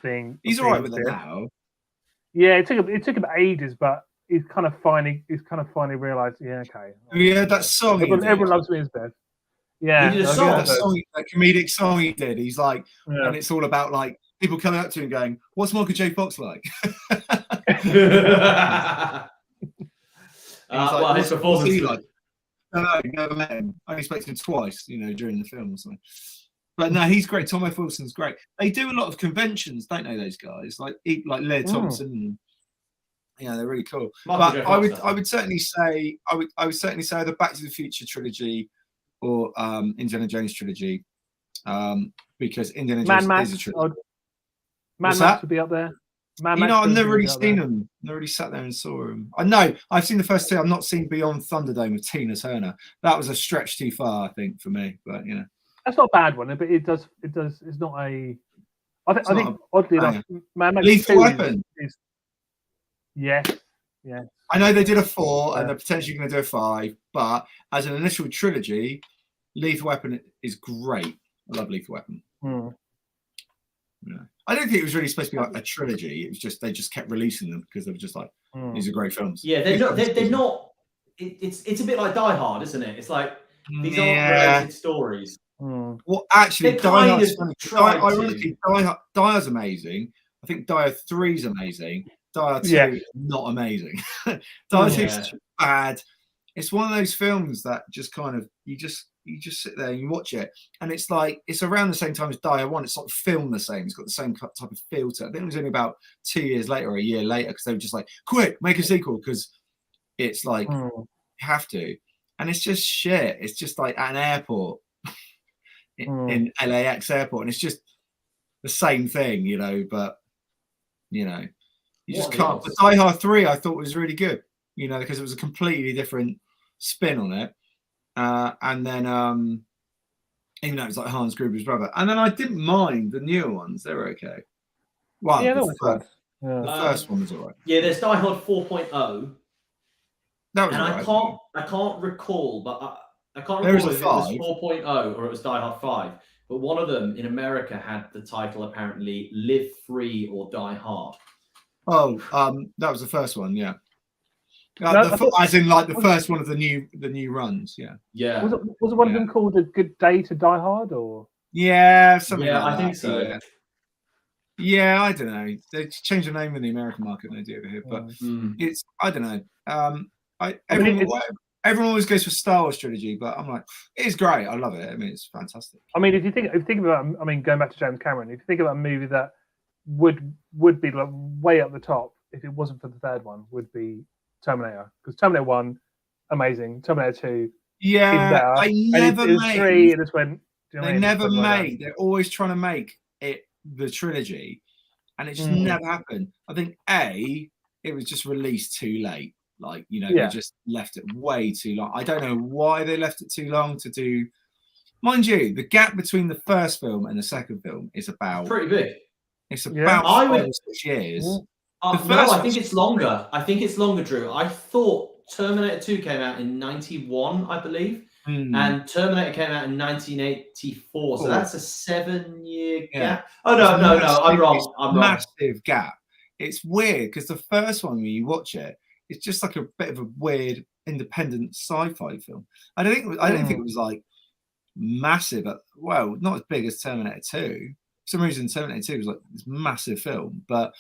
being. He's of all right being with it Biff. now. Yeah, it took him ages, but he's kind of finally realised. Yeah, okay. Yeah, that song. he Everyone, did. everyone loves me as Biff. Yeah, He did a yeah, song? That song, that comedic song he did. He's like, Yeah. and it's all about like people coming up to him going, "What's Michael J. Fox like?" Well, his performance. he like? No, never met him. I only spoke to him twice, during the film or something. But no, he's great. Tom F. Wilson's great. They do a lot of conventions, don't they? Those guys, like Leah Thompson. Yeah, they're really cool. Michael J. But Fox, I would certainly say the Back to the Future trilogy or Indiana Jones trilogy, because Indiana Mad Jones Max. is a trilogy. Mad What's Max that? would be up there. Mad I've Max never trilogy really would be up seen there. them. Never really sat there and saw them. I know I've seen the first two. I've not seen Beyond Thunderdome with Tina Turner. That was a stretch too far, I think, for me. But That's not a bad one, but it does. It's not a. I It's think not oddly banger. enough, Mad Max Lethal 2 Weapon. is yes. I know they did a 4 Yeah. and they're potentially going to do a 5, but as an initial trilogy, Lethal Weapon is great. I love Lethal Weapon. Hmm. I don't think it was really supposed to be like a trilogy. It was just they just kept releasing them because they were just like, these are great films. Yeah, they're not. It's a bit like Die Hard, isn't it? It's like these aren't Yeah. related stories. Well, actually, They Die kind Hard's of funny. tried to. Ironically, Die Hard's amazing. I think Die Hard 3 is amazing. Die Hard 2 Yeah. is not amazing. Die Hard 2 is Yeah. such bad. It's one of those films that just kind of you just sit there and you watch it, and it's like it's around the same time as Die Hard 1. It's sort of filmed the same. It's got the same type of feel to it. I think it was only about 2 years later or a year later because they were just like, quick, make a sequel because it's like you have to, and it's just shit. It's just like at an airport in LAX airport, and it's just the same thing, but you just What can't. else? But Die Hard 3 I thought was really good, because it was a completely different spin on it. And then even though it was like Hans Gruber's brother, and then I didn't mind the newer ones. They were okay. Well, Yeah, that the was first, good. the Yeah. first one was all right. Yeah, there's Die Hard 4.0, That was and all right. I can't recall, but I can't There is recall a if it was 5. 4.0 or it was Die Hard 5. But one of them in America had the title apparently "Live Free or Die Hard." Oh, that was the first one. Yeah. No, I thought- as in like the first one of the new runs. Yeah. Yeah, Was it one of them called A Good Day to Die Hard or? Yeah. Something yeah, like I think that, so. Yeah. Yeah, I don't know. They changed the name in the American market than they do over here, but it's I don't know. Everyone always goes for Star Wars trilogy, but I'm like, it's great. I love it. I mean, it's fantastic. I mean, if you think about, going back to James Cameron, if you think about a movie that would be like way up the top if it wasn't for the third one, would be Terminator, because Terminator 1, amazing. Terminator 2, even Yeah, better. I And never it was made. 3, and it went. Do you know what I They mean? never Just went right made. They're always trying to make it the trilogy, and it just Mm. never happened. I think it was just released too late. Like Yeah. they just left it way too long. I don't know why they left it too long to do. Mind you, the gap between the first film and the second film is about. Pretty big. It's Yeah. about I 5 would- or 6 years. Mm. The No, first I think one's- it's longer. I think it's longer, Drew. I thought Terminator 2 came out in 91, I believe, Hmm. and Terminator came out in 1984. So Oh. that's a 7-year Yeah. gap. Oh no, I'm wrong. It's I'm wrong. massive gap. It's weird because the first one, when you watch it, it's just like a bit of a weird independent sci-fi film. I don't think it was like massive. Well, not as big as Terminator 2. For some reason, Terminator 2 was like this massive film, but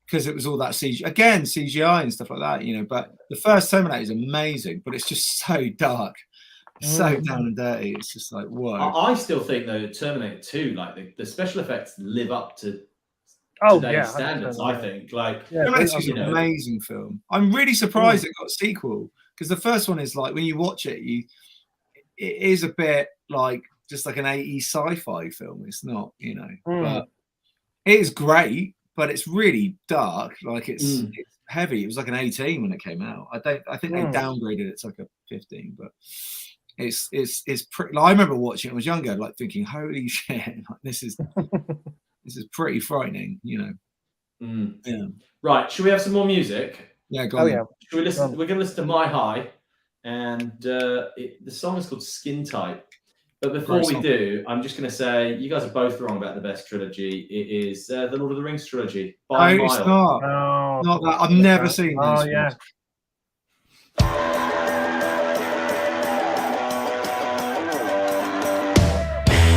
because it was all that CGI and stuff like that, But the first Terminator is amazing, but it's just so dark, so down and dirty. It's just like whoa. I still think though Terminator 2, like the special effects live up to Oh today's yeah, standards. 100%, I think like Yeah, Terminator 2 is you an know. amazing film. I'm really surprised it got a sequel because the first one is like when you watch it, it is a bit like just like an 80s sci-fi film. It's not, but it is great, but it's really dark. Like it's heavy. It was like an 18 when it came out. I think they downgraded it to like a 15, but it's pretty. Like, I remember watching it when I was younger, like thinking, holy shit, like, this is this is pretty frightening, you know. Yeah. Right, should we have some more music? Yeah, go Oh on. yeah. Should we listen? We're going to listen to My High, and the song is called Skin Tight. But before Great we song. do, I'm just going to say you guys are both wrong about the best trilogy. It is the Lord of the Rings trilogy No, by a it's mile. not. Oh, Not that. I've never seen this. Oh yeah.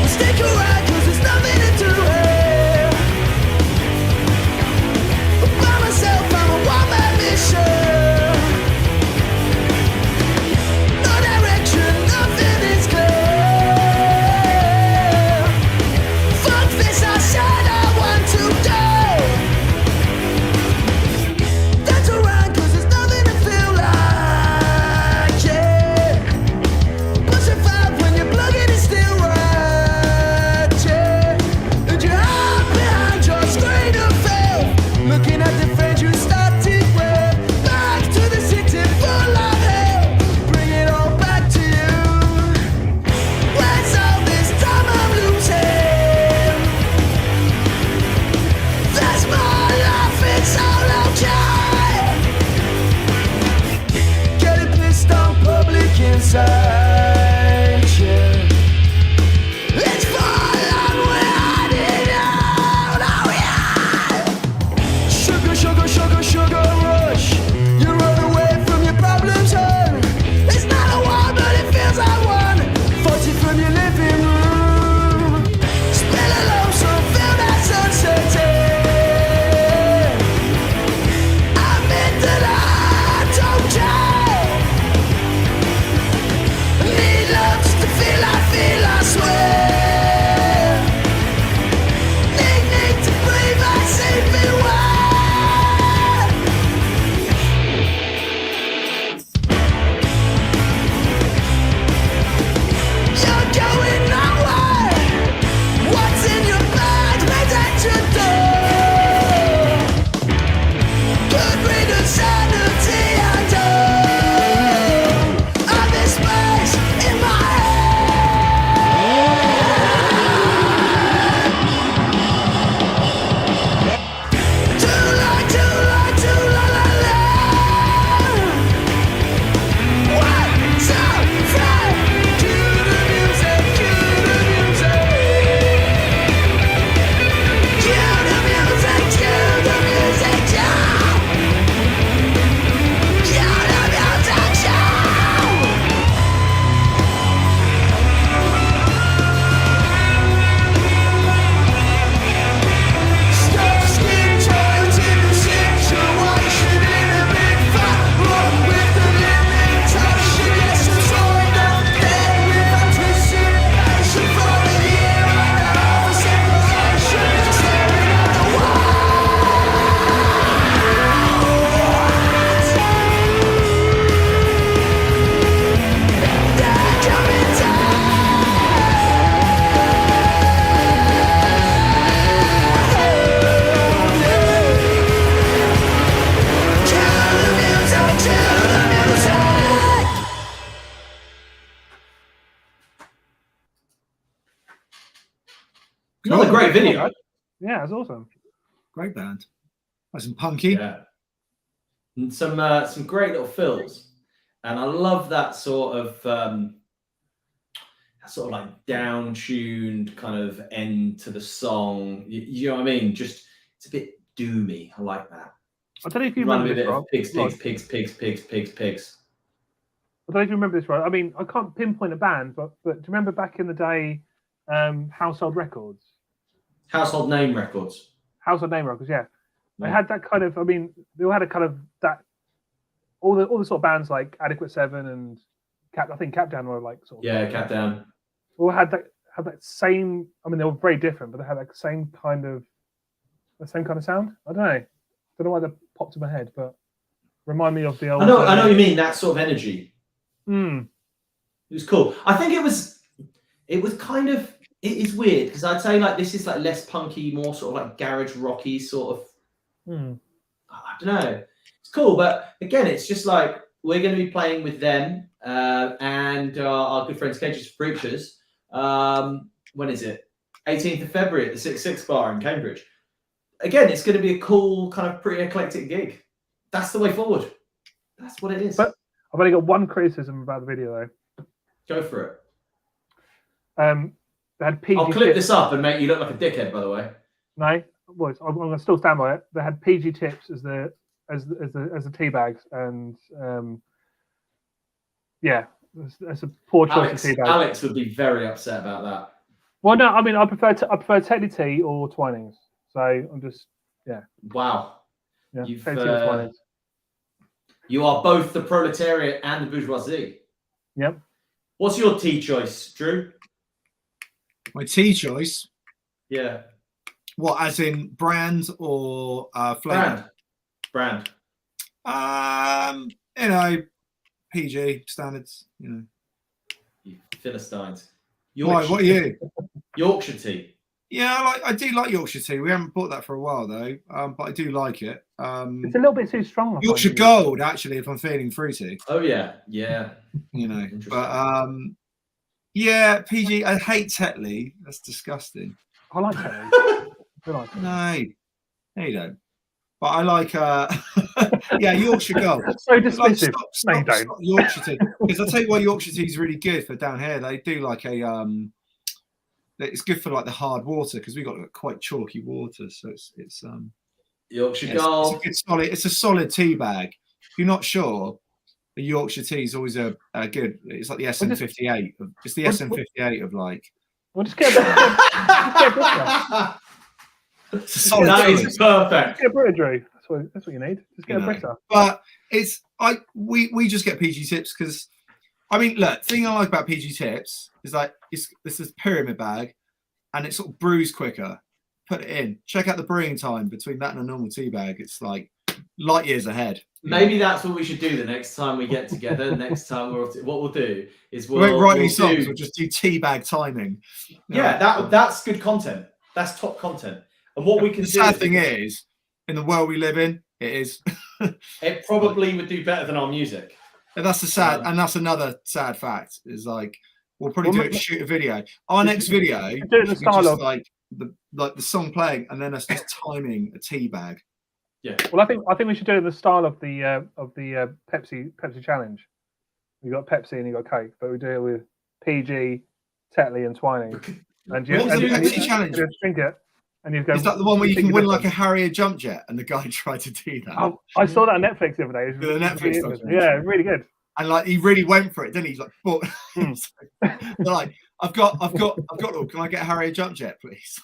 Stick around 'cause there's nothing to do here. By myself, I'm a one-man mission. No direction, nothing is clear. Fuck this, I said I want to do. Dance around 'cause there's nothing to feel like, yeah. Push it five when you're plugging it still right, yeah. And you're out behind your screen of film, looking at the friends you started with. Back to the city full of hell, bring it all back to you. Where's all this time I'm losing? That's my life, it's all okay. Getting pissed on public inside, yeah. It's fun, we're hiding out, oh yeah. Sugar, sugar, sugar, sugar rush. You run away from your problems, hon. It's not a war, but it feels like one. 40 from your living room. Spill alone, so feel that sunset. Admit that I don't care. Need love just to feel, I swear. Need to breathe, I say beware. You're going nowhere. What's in your bag, made at your door? Good riddance, sanity, and hope. Of this space in my head. Too long, too la la la. One, two, three. Cue the music, cue the music. Cue the music, cue the music, cue. Cue the music, cue. Stop skin tight in the situation in a big fat room with the limitation. Yes, it's all down there with anticipation for the year and a half of separation. Staring at the wall. They're coming Another great video. Yeah, it's awesome. Great band. That's some punky. Yeah. And some great little fills. And I love that sort of like down-tuned kind of end to the song. You know what I mean? Just it's a bit doomy. I like that. I don't know if you Remind remember me a this, bit Rob. of pigs. I don't know if you remember this, right? I mean, I can't pinpoint a band, but do you remember back in the day, Household Records? Household Name Records. Household Name Records, yeah. They Yeah. had that kind of. I mean, they all had a kind of that. All the sort of bands like Adequate Seven and I think Capdown were like sort of. Yeah, Cat Down. All had that same. I mean, they were very different, but they had that same kind of sound. I don't know why that popped in my head, but remind me of the old. I know what you mean. That sort of energy. Mm. It was cool. I think it was kind of. It is weird because I'd say like this is like less punky, more sort of like garage rocky sort of. I don't know. It's cool, but again, it's just like we're going to be playing with them and our good friends Cage's Preachers. When is it? 18th of February at the 66 Bar in Cambridge. Again, it's going to be a cool, kind of pretty eclectic gig. That's the way forward. That's what it is. But I've only got one criticism about the video, though. Go for it. They had PG I'll clip tips. this up and make you look like a dickhead, by the way. No, well, I'm going to still stand by it. They had PG tips as the tea bags, and yeah, that's a poor choice of tea bags. Alex would be very upset about that. Well, no, I mean I prefer Tetley tea or Twinings. So I'm just Wow. yeah. You've, Tetley tea or Twinings. You are both the proletariat and the bourgeoisie. Yep. What's your tea choice, Drew? My tea choice. Yeah. What, as in brand or flavour? Brand. You know, PG standards. You know. You Philistines. Why? What are you? Yorkshire tea. Yeah, I do like Yorkshire tea. We haven't bought that for a while though, but I do like it. It's a little bit too strong. Yorkshire Gold, actually, if I'm feeling fruity. Oh yeah. You know, but yeah, PG. I hate Tetley. That's disgusting. I like Tetley. No, you don't. But I like, yeah, Yorkshire Gold. So dismissive. Stop Yorkshire tea. Because I'll tell you why Yorkshire tea is really good for down here. They do like a, it's good for like the hard water because we've got quite chalky water. So it's Yorkshire Gold. It's a good solid. It's a solid tea bag. If you're not sure, the Yorkshire tea is always a good. It's like the SN58. It's the SN58 of like. We'll just get a solid that is perfect. Get a Brita, Drew. That's what you need. Just get a Brita. But we just get PG tips because I mean, look, the thing I like about PG tips is like this is pyramid bag, and it sort of brews quicker. Put it in. Check out the brewing time between that and a normal tea bag. It's like light years ahead. Maybe that's what we should do the next time we get together. Next time what we'll do is we won't write any songs. We'll just do tea bag timing. Yeah, that's good content. That's top content. And what we can the do. Sad thing is, in the world we live in, it is. It probably would do better than our music. And that's the sad, and that's another sad fact. Is like we'll probably shoot a video. Our next video, do it in the style of like the song playing, and then us just timing a tea bag. Yeah. Well, I think we should do it in the style of the Pepsi challenge. You got Pepsi and you got Coke, but we do it with PG, Tetley, and Twining. And you What's the Pepsi challenge? You drink it, and you go. Is that the one where you can win like a Harrier jump jet? And the guy tried to do that. Oh, I saw that on Netflix the other day. The Netflix documentary. Yeah, really good. And like he really went for it, didn't he? He's like, but they're like, I've got all. Can I get a Harrier jump jet, please?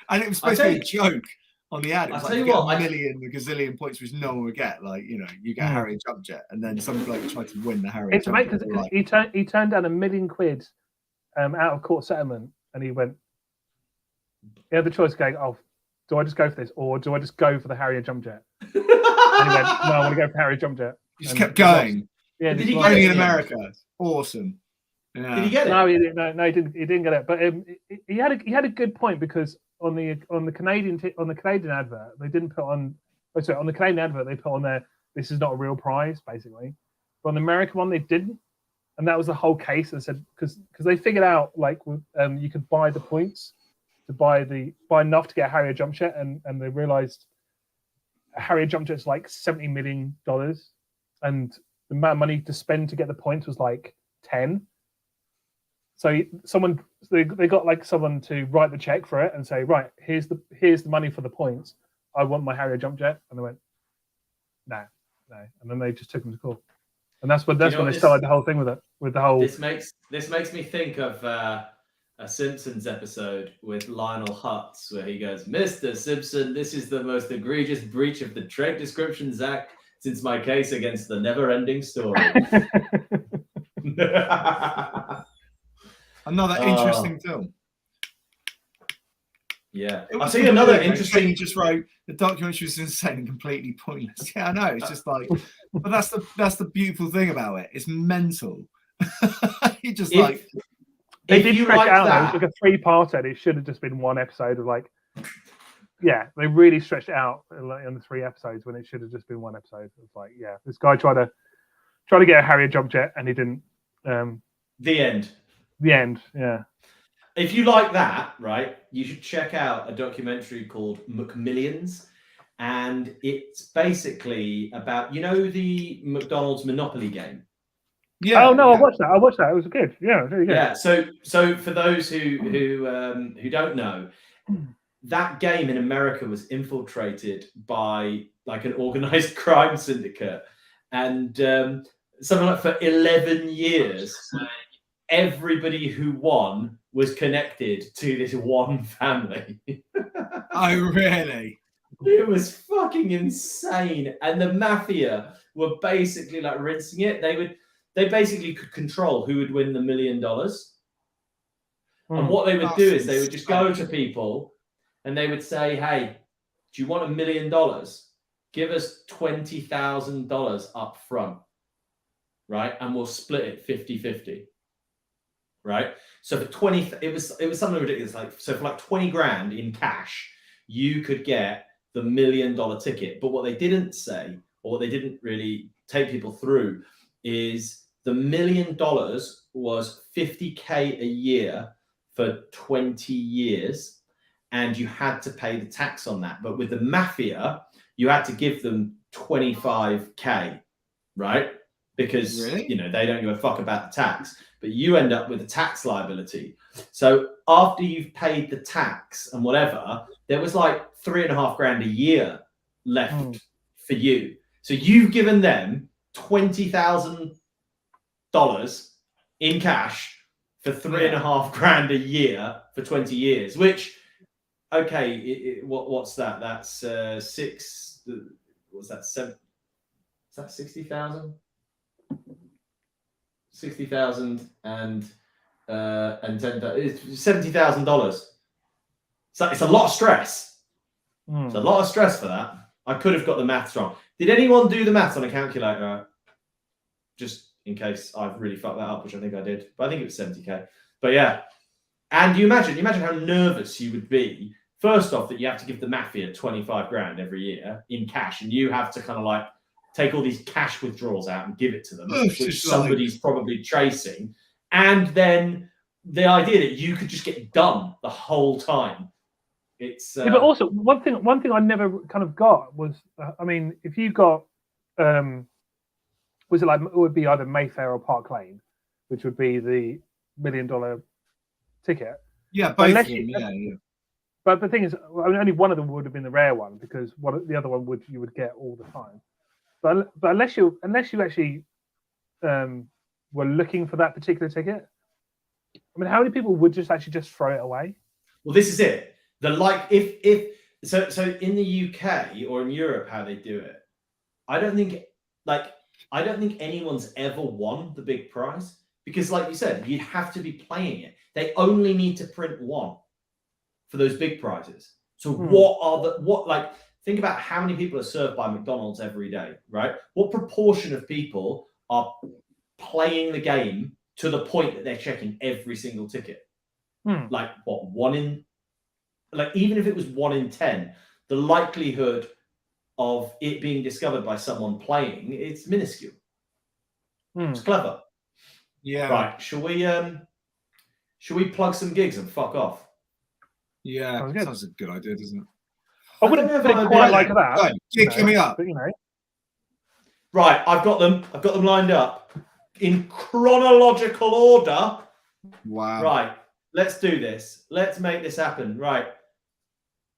And it was supposed to be a joke on the ad. It was like you get a gazillion points, which no one would get. Like, you know, you get a Harrier jump jet, and then some bloke tried to win the Harrier jump jet. Because he turned down £1 million out of court settlement, and he went. He had the choice going, oh, do I just go for this, or do I just go for the Harrier jump jet? And he went, no, I want to go for Harrier jump jet. He just kept going. Yeah, did he get it in America? Awesome. Yeah. Did he get it? No, he didn't. No, he didn't. He didn't get it. But he had a good point because on the Canadian advert they didn't put on. Oh, sorry, on the Canadian advert they put on there. This is not a real prize, basically. But on the American one they didn't, and that was the whole case. They said because they figured out like you could buy the points to buy enough to get a Harrier jump jet, and they realized a Harrier jump jet's like $70 million, and the amount of money to spend to get the points was like 10. So they got like someone to write the check for it and say, right, here's the money for the points. I want my Harrier jump jet, and they went, no, and then they just took them to court, and that's when they started the whole thing with it. With the whole this makes me think of a Simpsons episode with Lionel Hutz where he goes, Mr. Simpson, this is the most egregious breach of the Trade Descriptions Act since my case against the never-ending story. Another interesting film. Yeah. I'll tell you another interesting. He just wrote the documentary was insane and completely pointless. Yeah, I know. It's just like, but that's the beautiful thing about it. It's mental. He just like they did stretch out. It was like a 3-parter. And it should have just been one episode of like. Yeah, they really stretched it out in the 3 episodes when it should have just been one episode. It's like, yeah, this guy tried to get a Harrier jump jet and he didn't. The end. The end. Yeah. If you like that, right, you should check out a documentary called McMillions. And it's basically about, the McDonald's Monopoly game. Yeah. Oh no, yeah. I watched that. It was good. Yeah, really good. Yeah. So for those who don't know, that game in America was infiltrated by like an organized crime syndicate, and something like for 11 years, everybody who won was connected to this one family. Oh, really? It was fucking insane. And the mafia were basically like rinsing it. They basically could control who would win the $1 million. And what they would do is they would just go to people and they would say, hey, do you want $1 million? Give us $20,000 up front, right? And we'll split it 50-50. Right? So for 20, it was something ridiculous. Like, so for like 20 grand in cash, you could get the $1 million ticket. But what they didn't say, or what they didn't really take people through, is the $1 million was $50K a year for 20 years, and you had to pay the tax on that. But with the mafia, you had to give them 25K, right? Because Really? they don't give a fuck about the tax, but you end up with a tax liability. So after you've paid the tax and whatever, there was like $3.5 grand a year left for you. So you've given them $20,000 in cash for $3.5 grand a year for 20 years, which, okay, what's that? That's six. What's that? Seven? Is that 60,000? 60,000 and 10,000. It's $70,000. So it's a lot of stress. It's a lot of stress for that. I could have got the maths wrong. Did anyone do the maths on a calculator? Just in case I've really fucked that up, which I think I did. But I think it was 70K. But yeah. And you imagine how nervous you would be. First off, that you have to give the mafia 25 grand every year in cash, and you have to kind of like take all these cash withdrawals out and give it to them, which somebody's probably tracing. And then the idea that you could just get done the whole time. It's but also one thing I never kind of got was, I mean, if you got, was it like, it would be either Mayfair or Park Lane, which would be the $1 million ticket. Yeah, both of them. Yeah. But the thing is, I mean, only one of them would have been the rare one, because the other one you would get all the time. But unless you actually were looking for that particular ticket, I mean, how many people would just throw it away? Well, this is it. So in the UK or in Europe, how they do it, I don't think anyone's ever won the big prize, because, like you said, you'd have to be playing it. They only need to print one for those big prizes. So think about how many people are served by McDonald's every day, right? What proportion of people are playing the game to the point that they're checking every single ticket? Like what, even if it was 1 in 10, the likelihood of it being discovered by someone playing, it's minuscule. It's clever. Yeah. Right. Shall we plug some gigs and fuck off? Yeah. Sounds a good idea, doesn't it? I wouldn't put it quite like that. Right, gig coming up. But, Right, I've got them lined up in chronological order. Wow. Right, let's do this. Let's make this happen. Right.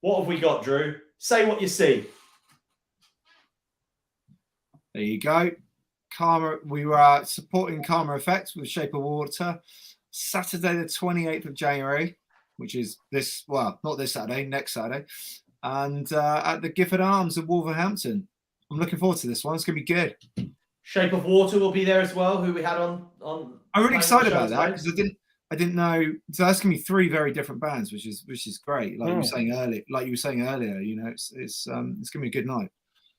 What have we got, Drew? Say what you see. There you go. Karma. We were supporting Karma Effects with Shape of Water, Saturday the 28th of January, which is not this Saturday, next Saturday, and at the Gifford Arms in Wolverhampton. I'm looking forward to this one. It's going to be good. Shape of Water will be there as well, who we had on. I'm really excited about that, because I didn't know. So that's going to be 3 very different bands, which is great. Like you were saying earlier, it's going to be a good night.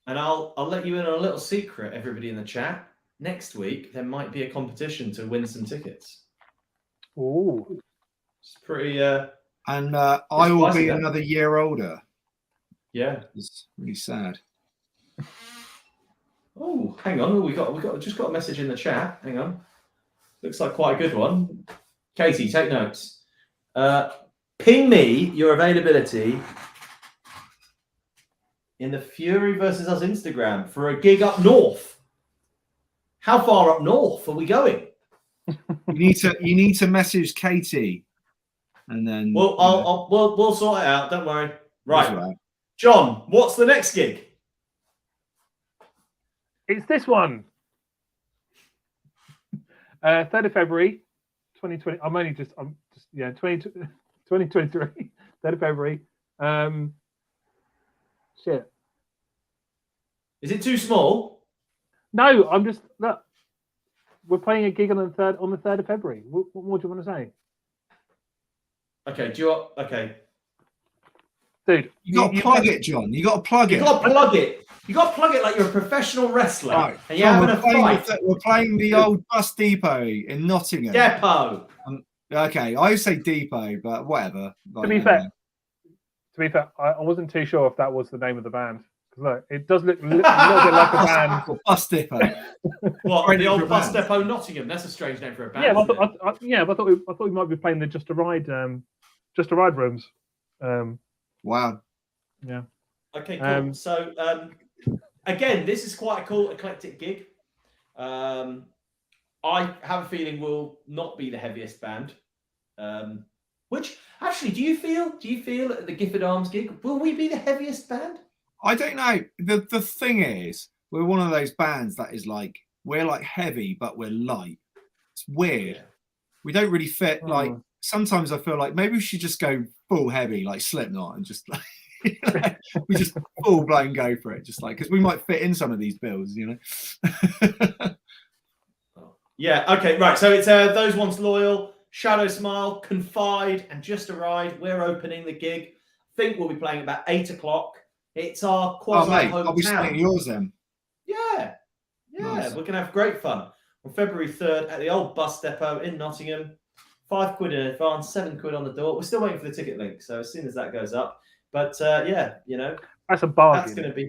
And I'll let you in on a little secret, everybody in the chat. Next week there might be a competition to win some tickets. Oh, it's pretty. And I will be another year older. Yeah, it's really sad. Oh, hang on. We just got a message in the chat. Hang on. Looks like quite a good one. Katie, take notes. Ping me your availability in the Fury versus Us Instagram for a gig up north. How far up north are we going? You need to message Katie, and then we'll sort it out. Don't worry. Right. John, what's the next gig? It's this one. 3rd of February, 2020. I'm just 2023. 3rd of February. Shit. Is it too small? No, I'm just look. We're playing a gig on the 3rd of February. What more do you want to say? Okay, Dude, You got to plug it, John. You got to plug it. You got to plug it. You got to plug it like you're a professional wrestler. Right. And you're having a fight. We're playing the old bus depot in Nottingham. Depot. Okay, I say depot, but whatever. To be fair, I wasn't too sure if that was the name of the band. Look, it does look a little bit like a band. Bus depot. What, the old bus depot Nottingham? That's a strange name for a band. Yeah, but I thought we might be playing the Just a Ride rooms. Wow. Yeah. Okay, cool. So again, this is quite a cool eclectic gig. I have a feeling we'll not be the heaviest band. Which actually, do you feel at the Gifford Arms gig, will we be the heaviest band? I don't know. The thing is, we're one of those bands that is like, we're like heavy, but we're light. It's weird. We don't really fit. Like, sometimes I feel like maybe we should just go full heavy, like Slipknot, and just like we just full blown go for it, just like, because we might fit in some of these bills, you know. Yeah. Okay. Right. So it's Those Ones Loyal, Shadow Smile, Confide, and Just a Ride. We're opening the gig. I think we'll be playing about 8 o'clock. It's our quasi hometown. I'll be staying at yours then. Yeah. Nice. We're gonna have great fun on February 3rd at the old bus depot in Nottingham. £5 in advance, £7 on the door. We're still waiting for the ticket link, so as soon as that goes up. But yeah, you know, that's a bargain. That's going to be.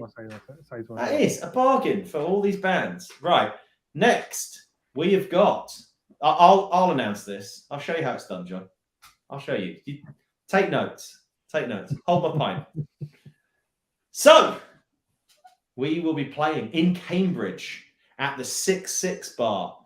That is a bargain for all these bands. Right. Next, we have got. I'll announce this. I'll show you how it's done, John. I'll show you. Take notes. Take notes. Hold my pint. So, we will be playing in Cambridge at the 66 bar.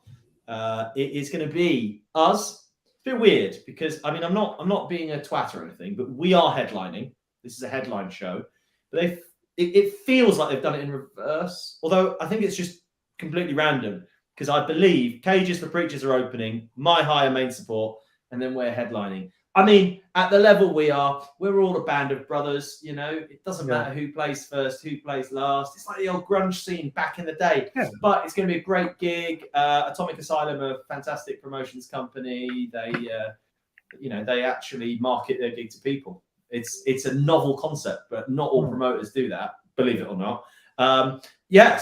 It is going to be us. It's a bit weird because I mean I'm not being a twat or anything, but we are headlining. This is a headline show, but it feels like they've done it in reverse. Although I think it's just completely random because I believe Cages for Preachers are opening, My Higher main support, and then we're headlining. I mean, at the level we are, we're all a band of brothers, you know. It doesn't matter who plays first, who plays last. It's like the old grunge scene back in the day. Yeah. But it's going to be a great gig. Atomic Asylum, a fantastic promotions company. They actually market their gig to people. It's a novel concept, but not all promoters do that, believe it or not. So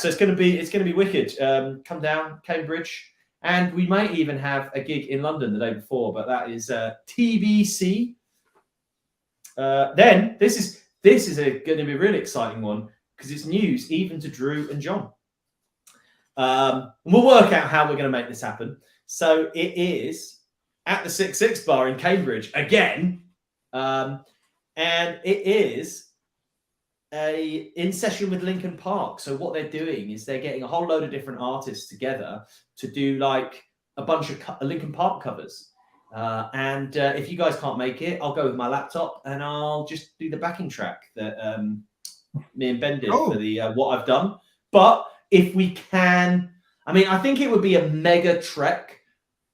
it's going to be wicked. Come down, Cambridge. And we might even have a gig in London the day before, but that is TBC. Then this is going to be a really exciting one because it's news even to Drew and John. We'll work out how we're going to make this happen. So it is at the 66 bar in Cambridge again, and it is in session with Linkin Park. So what they're doing is they're getting a whole load of different artists together to do like a bunch of Linkin Park covers. And if you guys can't make it, I'll go with my laptop and I'll just do the backing track that me and Ben did for the What I've Done. But if we can, I mean, I think it would be a mega trek,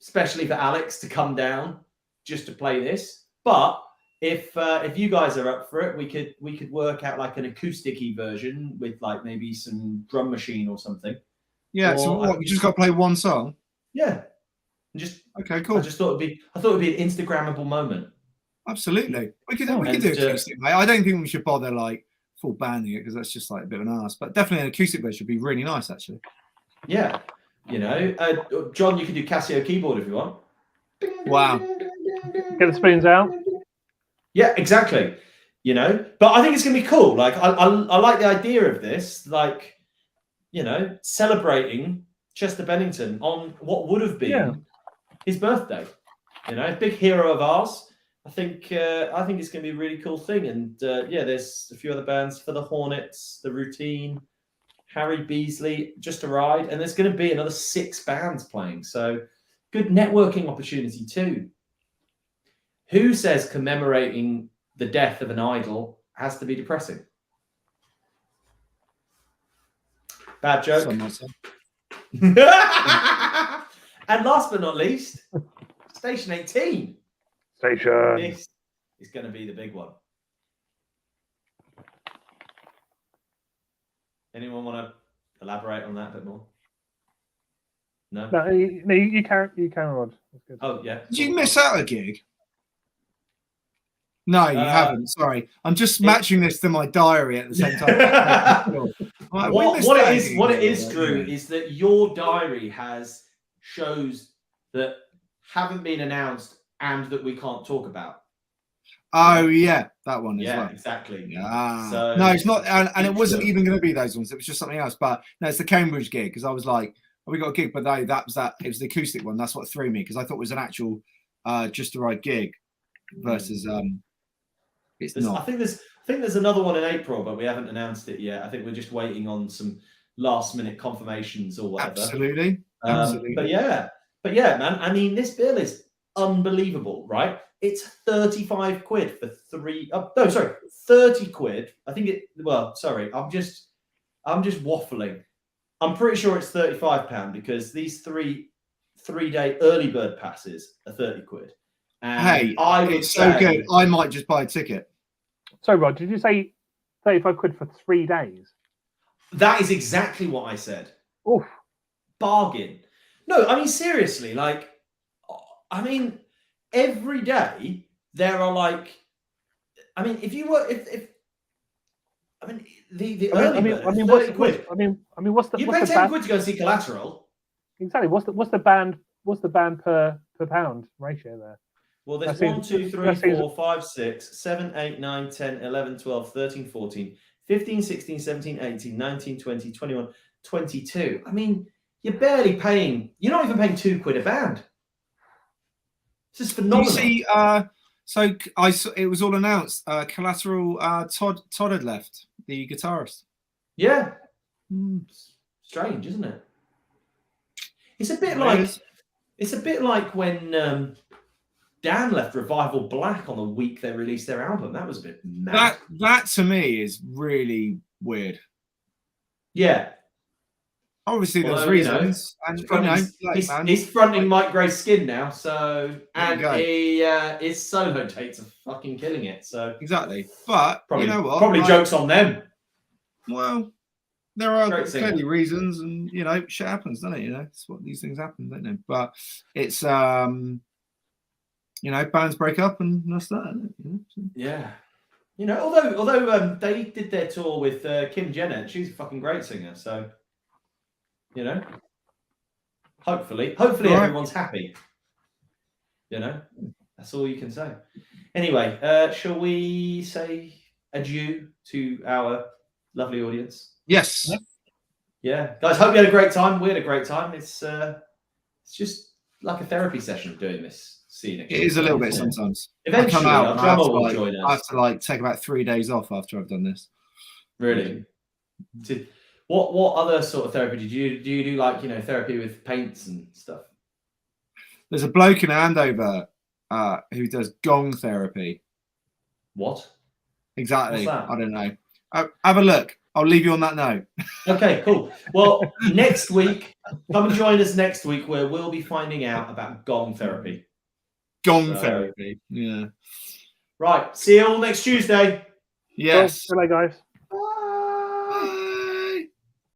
especially for Alex to come down just to play this. But if you guys are up for it, we could work out like an acoustic-y version with like maybe some drum machine or something. Yeah. Or, so what? We just got to play one song. Yeah. Okay. Cool. I thought it'd be an Instagrammable moment. Absolutely. We could do acoustic, mate. I don't think we should bother like full banding it because that's just like a bit of an arse. But definitely an acoustic version would be really nice, actually. Yeah. You know, John, you can do Casio keyboard if you want. Wow. Get the spoons out. Yeah, exactly. You know, but I think it's going to be cool. Like, I like the idea of this, like, you know, celebrating Chester Bennington on what would have been his birthday. You know, big hero of ours. I think it's going to be a really cool thing. And yeah, there's a few other bands for the Hornets, the Routine, Harry Beasley, Just a Ride, and there's going to be another 6 bands playing. So good networking opportunity too. Who says commemorating the death of an idol has to be depressing? Bad joke. And last but not least, Station 18. Station. This is going to be the big one. Anyone want to elaborate on that a bit more? No? No, you carry Rod. That's good. Oh, yeah. Did you miss out a gig? No, you haven't. Sorry. I'm just matching this to my diary at the same time. What it is, Drew, is that your diary has shows that haven't been announced and that we can't talk about. Oh yeah, that one as well. Exactly. Yeah. So, no, it's not, and it wasn't even going to be those ones. It was just something else. But no, it's the Cambridge gig because I was like, oh, we got a gig, but no, that was that. It was the acoustic one. That's what threw me because I thought it was an actual Just a Ride gig versus it's not. I think there's another one in April, but we haven't announced it yet. I think we're just waiting on some last minute confirmations or whatever. Absolutely. But yeah, man. I mean, this bill is unbelievable, right? It's 35 quid for 3. Oh, no, sorry, 30 quid. I think it. Well, sorry, I'm just waffling. I'm pretty sure it's £35 because these 3-day early bird passes are 30 quid. And hey, it's so good. I might just buy a ticket. So, Rod, did you say 35 quid for 3 days? That is exactly what I said. Oof. Bargain. No, I mean, seriously, like, I mean, every day there are like, I mean, if you were, I mean, the early bird is 30 quid. I mean, what's the? You what's pay the 10 quid to go and see Collateral. Exactly. What's the band per pound ratio there? Well, there's 1, 2, 3, 4, 5, 6, 7, 8, 9, 10, 11, 12, 13, 14, 15, 16, 17, 18, 19, 20, 21, 22. I mean, you're barely paying, you're not even paying 2 quid a band. This is phenomenal. You see, so I saw it was all announced. Collateral, Todd had left, the guitarist. Yeah. Strange, isn't it? It's a bit like when Dan left Revival Black on the week they released their album. That was a bit mad. That to me is really weird. Yeah. Obviously, there's reasons. He's fronting Mike Gray's Skin now, so and his solo dates are fucking killing it. So exactly, but probably, you know what? Probably jokes on them. Well, there are clearly reasons, and you know, shit happens, doesn't it? You know, it's what these things happen, don't they? But it's you know, bands break up, and that's that. Isn't it? You know, so. Yeah. You know, although they did their tour with Kim Jennett, she's a fucking great singer, so. You know, hopefully everyone's happy. You know, that's all you can say. Anyway, shall we say adieu to our lovely audience? Yes. Yeah, guys. Hope you had a great time. We had a great time. It's just like a therapy session doing this. Scenic. It is a little bit sometimes. Eventually, our drummer will join us. I have to like take about 3 days off after I've done this. Really. What other sort of therapy do you do? Like, you know, therapy with paints and stuff? There's a bloke in Andover who does gong therapy. What? Exactly. What's that? I don't know. Have a look. I'll leave you on that note. Okay, cool. Well, next week, come and join us next week where we'll be finding out about gong therapy. Therapy. Yeah. Right. See you all next Tuesday. Yes. Bye, guys.